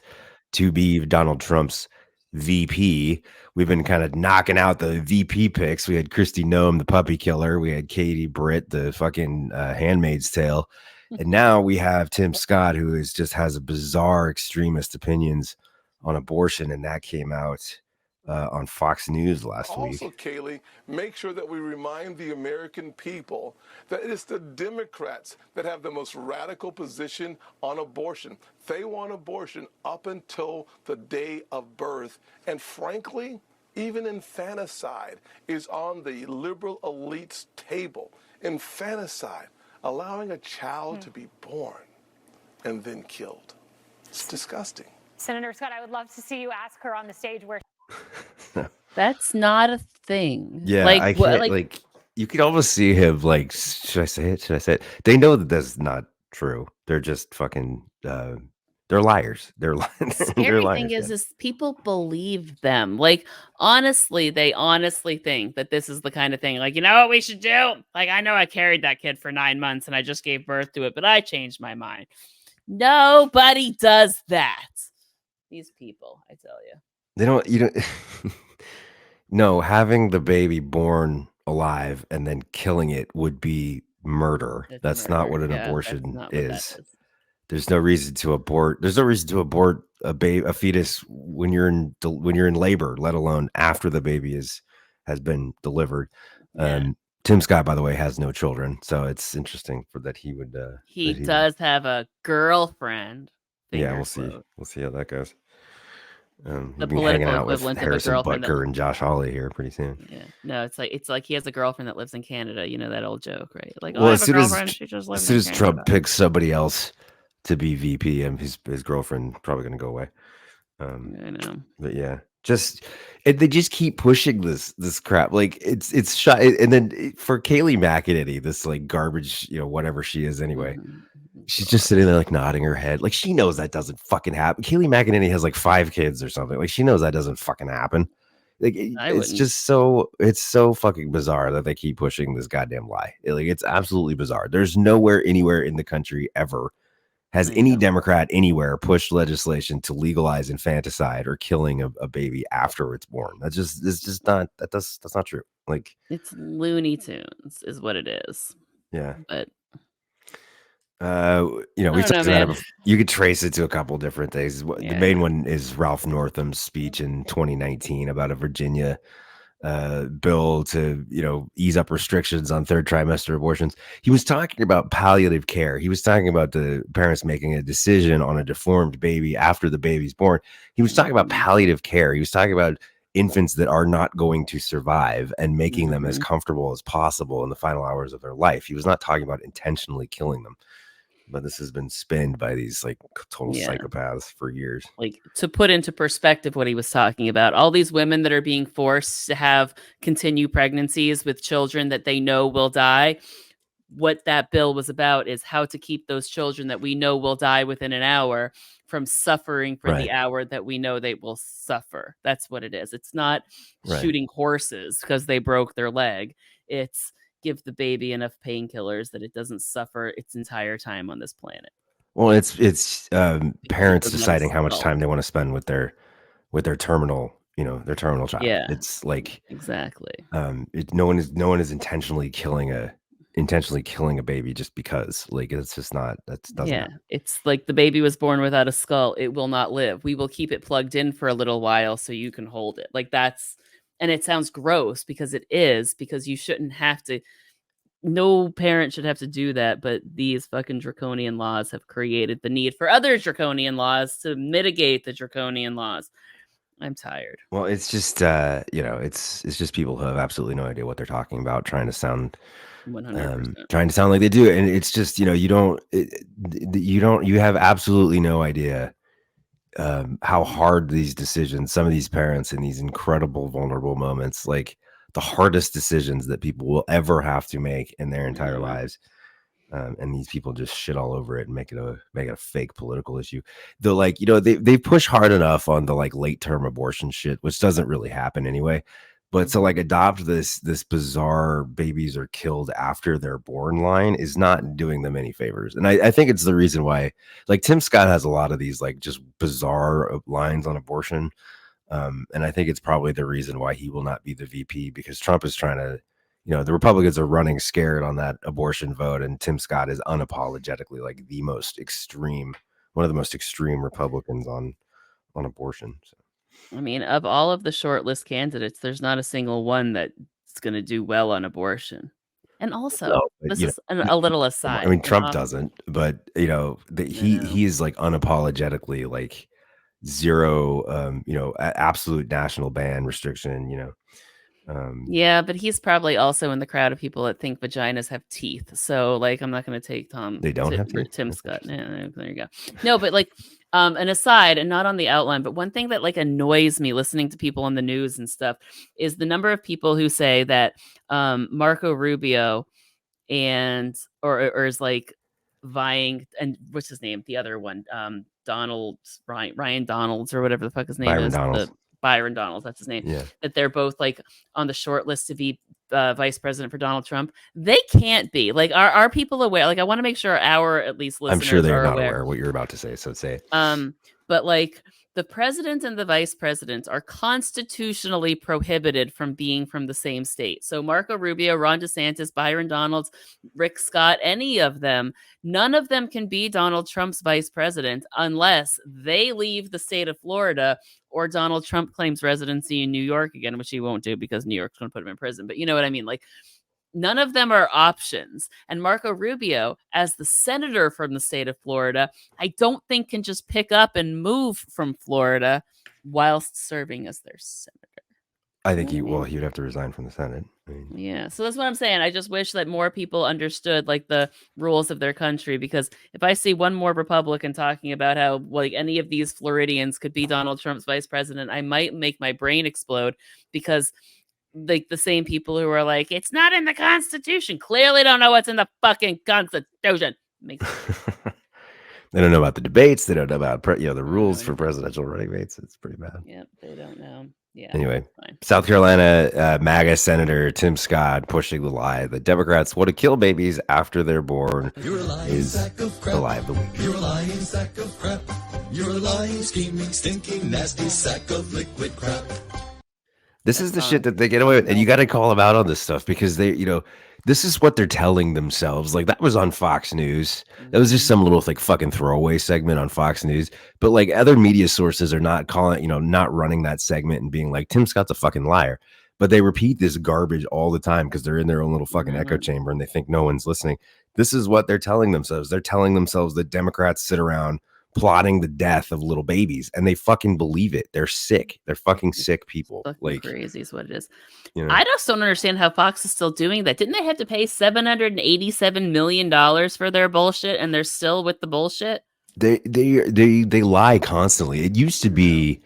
to be Donald Trump's VP. We've been kind of knocking out the VP picks. We had Kristi Noem, the puppy killer. We had Katie Britt, the fucking Handmaid's Tale. And now we have Tim Scott, who just has a bizarre extremist opinions on abortion. And that came out on Fox News last week. Also, Kaylee, make sure that we remind the American people that it is the Democrats that have the most radical position on abortion. They want abortion up until the day of birth. And frankly, even infanticide is on the liberal elite's table. Infanticide, allowing a child to be born and then killed. It's disgusting. Senator Scott, I would love to see you ask her on the stage where. That's not a thing. Yeah, I can't, you could almost see him should I say it? Should I say it? They know that that's not true. They're just fucking they're liars. They're liars. The scary thing is people believe them. Honestly, they honestly think that this is the kind of thing. You know what we should do? I know I carried that kid for 9 months and I just gave birth to it, but I changed my mind. Nobody does that. These people, I tell you. No, having the baby born alive and then killing it would be murder. That's not what an abortion is. There's no reason to abort. There's no reason to abort a fetus when you're in labor, let alone after the baby has been delivered. Yeah. Tim Scott, by the way, has no children, so it's interesting that he would. He does have a girlfriend. Yeah, we'll see. We'll see how that goes. The political equivalent of a girlfriend Butker and Josh Hawley here pretty soon. Yeah, no, it's like he has a girlfriend that lives in Canada. You know that old joke, right? As soon as Trump picks somebody else to be VP, and his girlfriend probably going to go away. I know, but yeah, they just keep pushing this crap. It's shot, and then for Kayleigh McEnany, this garbage, whatever she is anyway. She's just sitting there nodding her head. She knows that doesn't fucking happen. Kayleigh McEnany has 5 kids or something. She knows that doesn't fucking happen. It's so fucking bizarre that they keep pushing this goddamn lie. It's absolutely bizarre. There's nowhere anywhere in the country ever has any Democrat anywhere pushed legislation to legalize infanticide or killing a baby after it's born. That's not true. It's Looney Tunes is what it is. Yeah. But we've talked about it. You could trace it to a couple different things. The main one is Ralph Northam's speech in 2019 about a Virginia bill to, ease up restrictions on third trimester abortions. He was talking about palliative care. He was talking about the parents making a decision on a deformed baby after the baby's born. He was talking about palliative care. He was talking about infants that are not going to survive and making them as comfortable as possible in the final hours of their life. He was not talking about intentionally killing them. But this has been spinned by these like total psychopaths for years. Like, to put into perspective what he was talking about, all these women that are being forced to have continue pregnancies with children that they know will die. What that bill was about is how to keep those children that we know will die within an hour from suffering for the hour that we know they will suffer. That's what it is. It's not shooting horses because they broke their leg. It's give the baby enough painkillers that it doesn't suffer its entire time on this planet. Well, it's parents deciding how much time they want to spend with their terminal, their terminal child. Yeah, it's like exactly. No one is intentionally killing a baby just because. Like, it's just not. Doesn't happen. It's like the baby was born without a skull. It will not live. We will keep it plugged in for a little while so you can hold it. Like, that's. And it sounds gross because it is, because you shouldn't have to, no parent should have to do that. But these fucking draconian laws have created the need for other draconian laws to mitigate the draconian laws. I'm tired. Well, it's just, it's just people who have absolutely no idea what they're talking about, trying to sound 100%. Like they do. And it's just, you have absolutely no idea how hard these decisions, some of these parents in these incredible vulnerable moments, like the hardest decisions that people will ever have to make in their entire lives, and these people just shit all over it and make it a fake political issue. Though, like, they push hard enough on the like late term abortion shit, which doesn't really happen anyway. But to like adopt this bizarre babies are killed after they're born line is not doing them any favors. And I think it's the reason why, like, Tim Scott has a lot of these like just bizarre lines on abortion. And I think it's probably the reason why he will not be the VP, because Trump is trying to, the Republicans are running scared on that abortion vote. And Tim Scott is unapologetically like one of the most extreme Republicans on abortion. So. I mean, of all of the shortlist candidates, there's not a single one that's going to do well on abortion. And also, this is a little aside. I mean, Trump doesn't, but he is like unapologetically like zero, absolute national ban restriction. Yeah, but he's probably also in the crowd of people that think vaginas have teeth. So, like, I'm not going to take They don't have teeth? Tim Scott. Yeah, there you go. No, but like, an aside, and not on the outline, but one thing that like annoys me listening to people on the news and stuff is the number of people who say that Marco Rubio or is like vying, and what's his name? The other one, Ryan Donalds or whatever the fuck his name is. Byron Donalds, that's his name. Yeah. That they're both like on the short list to be vice president for Donald Trump. They can't be. Like, are people aware? Like, I want to make sure our at least listeners I'm sure they're are not aware of what you're about to say. So say it. But like, the president and the vice president are constitutionally prohibited from being from the same state. So Marco Rubio, Ron DeSantis, Byron Donalds, Rick Scott, any of them, none of them can be Donald Trump's vice president unless they leave the state of Florida or Donald Trump claims residency in New York again, which he won't do because New York's going to put him in prison. But you know what I mean? Like, none of them are options. And Marco Rubio, as the senator from the state of Florida, I don't think can just pick up and move from Florida whilst serving as their senator. I think he would have to resign from the Senate. Yeah, so that's what I'm saying. I just wish that more people understood like the rules of their country, because if I see one more Republican talking about how like any of these Floridians could be Donald Trump's vice president, I might make my brain explode, because like the same people who are like, it's not in the Constitution, clearly don't know what's in the fucking Constitution. They don't know about the debates. They don't know about the rules for presidential running mates. It's pretty bad. Yep, they don't know. Yeah. Anyway, South Carolina MAGA Senator Tim Scott pushing the lie that Democrats want to kill babies after they're born is the lie of the week. You're a lying sack of crap. You're a lying, scheming, stinking, nasty sack of liquid crap. This is the shit that they get away with. And you got to call them out on this stuff, because they, this is what they're telling themselves. Like, that was on Fox News. That was just some little like fucking throwaway segment on Fox News. But like, other media sources are not calling, not running that segment and being like, Tim Scott's a fucking liar. but they repeat this garbage all the time because they're in their own little fucking echo chamber and they think no one's listening. This is what they're telling themselves. They're telling themselves that Democrats sit around plotting the death of little babies, and they fucking believe it. They're sick. They're fucking sick people. Fucking crazy is what it is. You know, I just don't understand how Fox is still doing that. Didn't they have to pay $787 million for their bullshit, and they're still with the bullshit? They lie constantly. It used to be,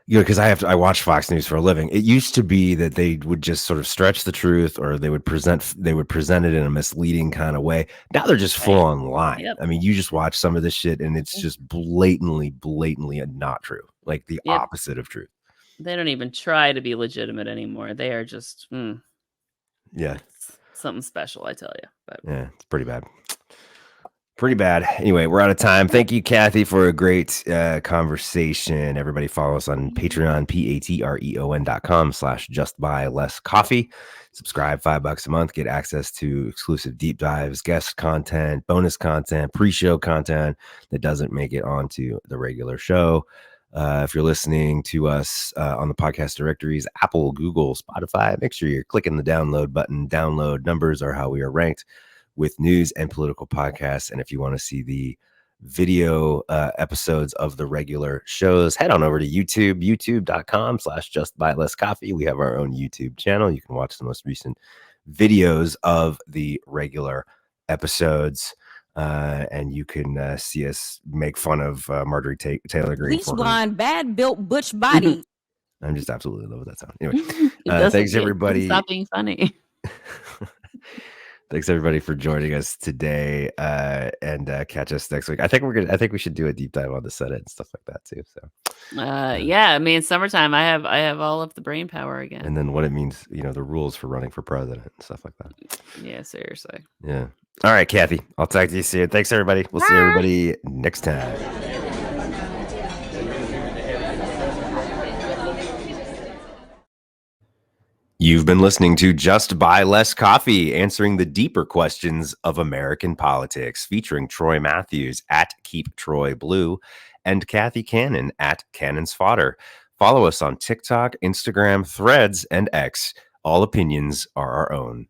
because I watch Fox News for a living. It used to be that they would just sort of stretch the truth, or they would present it in a misleading kind of way. Now they're just full on lying. Yep. I mean, you just watch some of this shit, and it's just blatantly not true. Like the opposite of truth. They don't even try to be legitimate anymore. They are just, something special, I tell you. But yeah, it's pretty bad. Pretty bad. Anyway, we're out of time. Thank you, Cathy, for a great conversation. Everybody follow us on Patreon, patreon.com/justbuylesscoffee. Subscribe, $5 a month. Get access to exclusive deep dives, guest content, bonus content, pre-show content that doesn't make it onto the regular show. If you're listening to us on the podcast directories, Apple, Google, Spotify, make sure you're clicking the download button. Download numbers are how we are ranked with news and political podcasts. And if you want to see the video episodes of the regular shows, head on over to YouTube, youtube.com/justbuylesscoffee. We have our own YouTube channel. You can watch the most recent videos of the regular episodes. And you can see us make fun of Marjorie Taylor Greene. Bleach blonde, bad built butch body. I'm just absolutely in love with that sound. Anyway, thanks everybody. Stop being funny. Thanks everybody for joining us today, and catch us next week. I think we should do a deep dive on the Senate and stuff like that too. So, yeah, I mean, summertime. I have all of the brain power again. And then what it means, the rules for running for president and stuff like that. Yeah, seriously. Yeah. All right, Cathy. I'll talk to you soon. Thanks everybody. We'll see everybody next time. You've been listening to Just Buy Less Coffee, answering the deeper questions of American politics, featuring Troy Matthews at Keep Troy Blue and Cathy Cannon at Cannon's Fodder. Follow us on TikTok, Instagram, Threads, and X. All opinions are our own.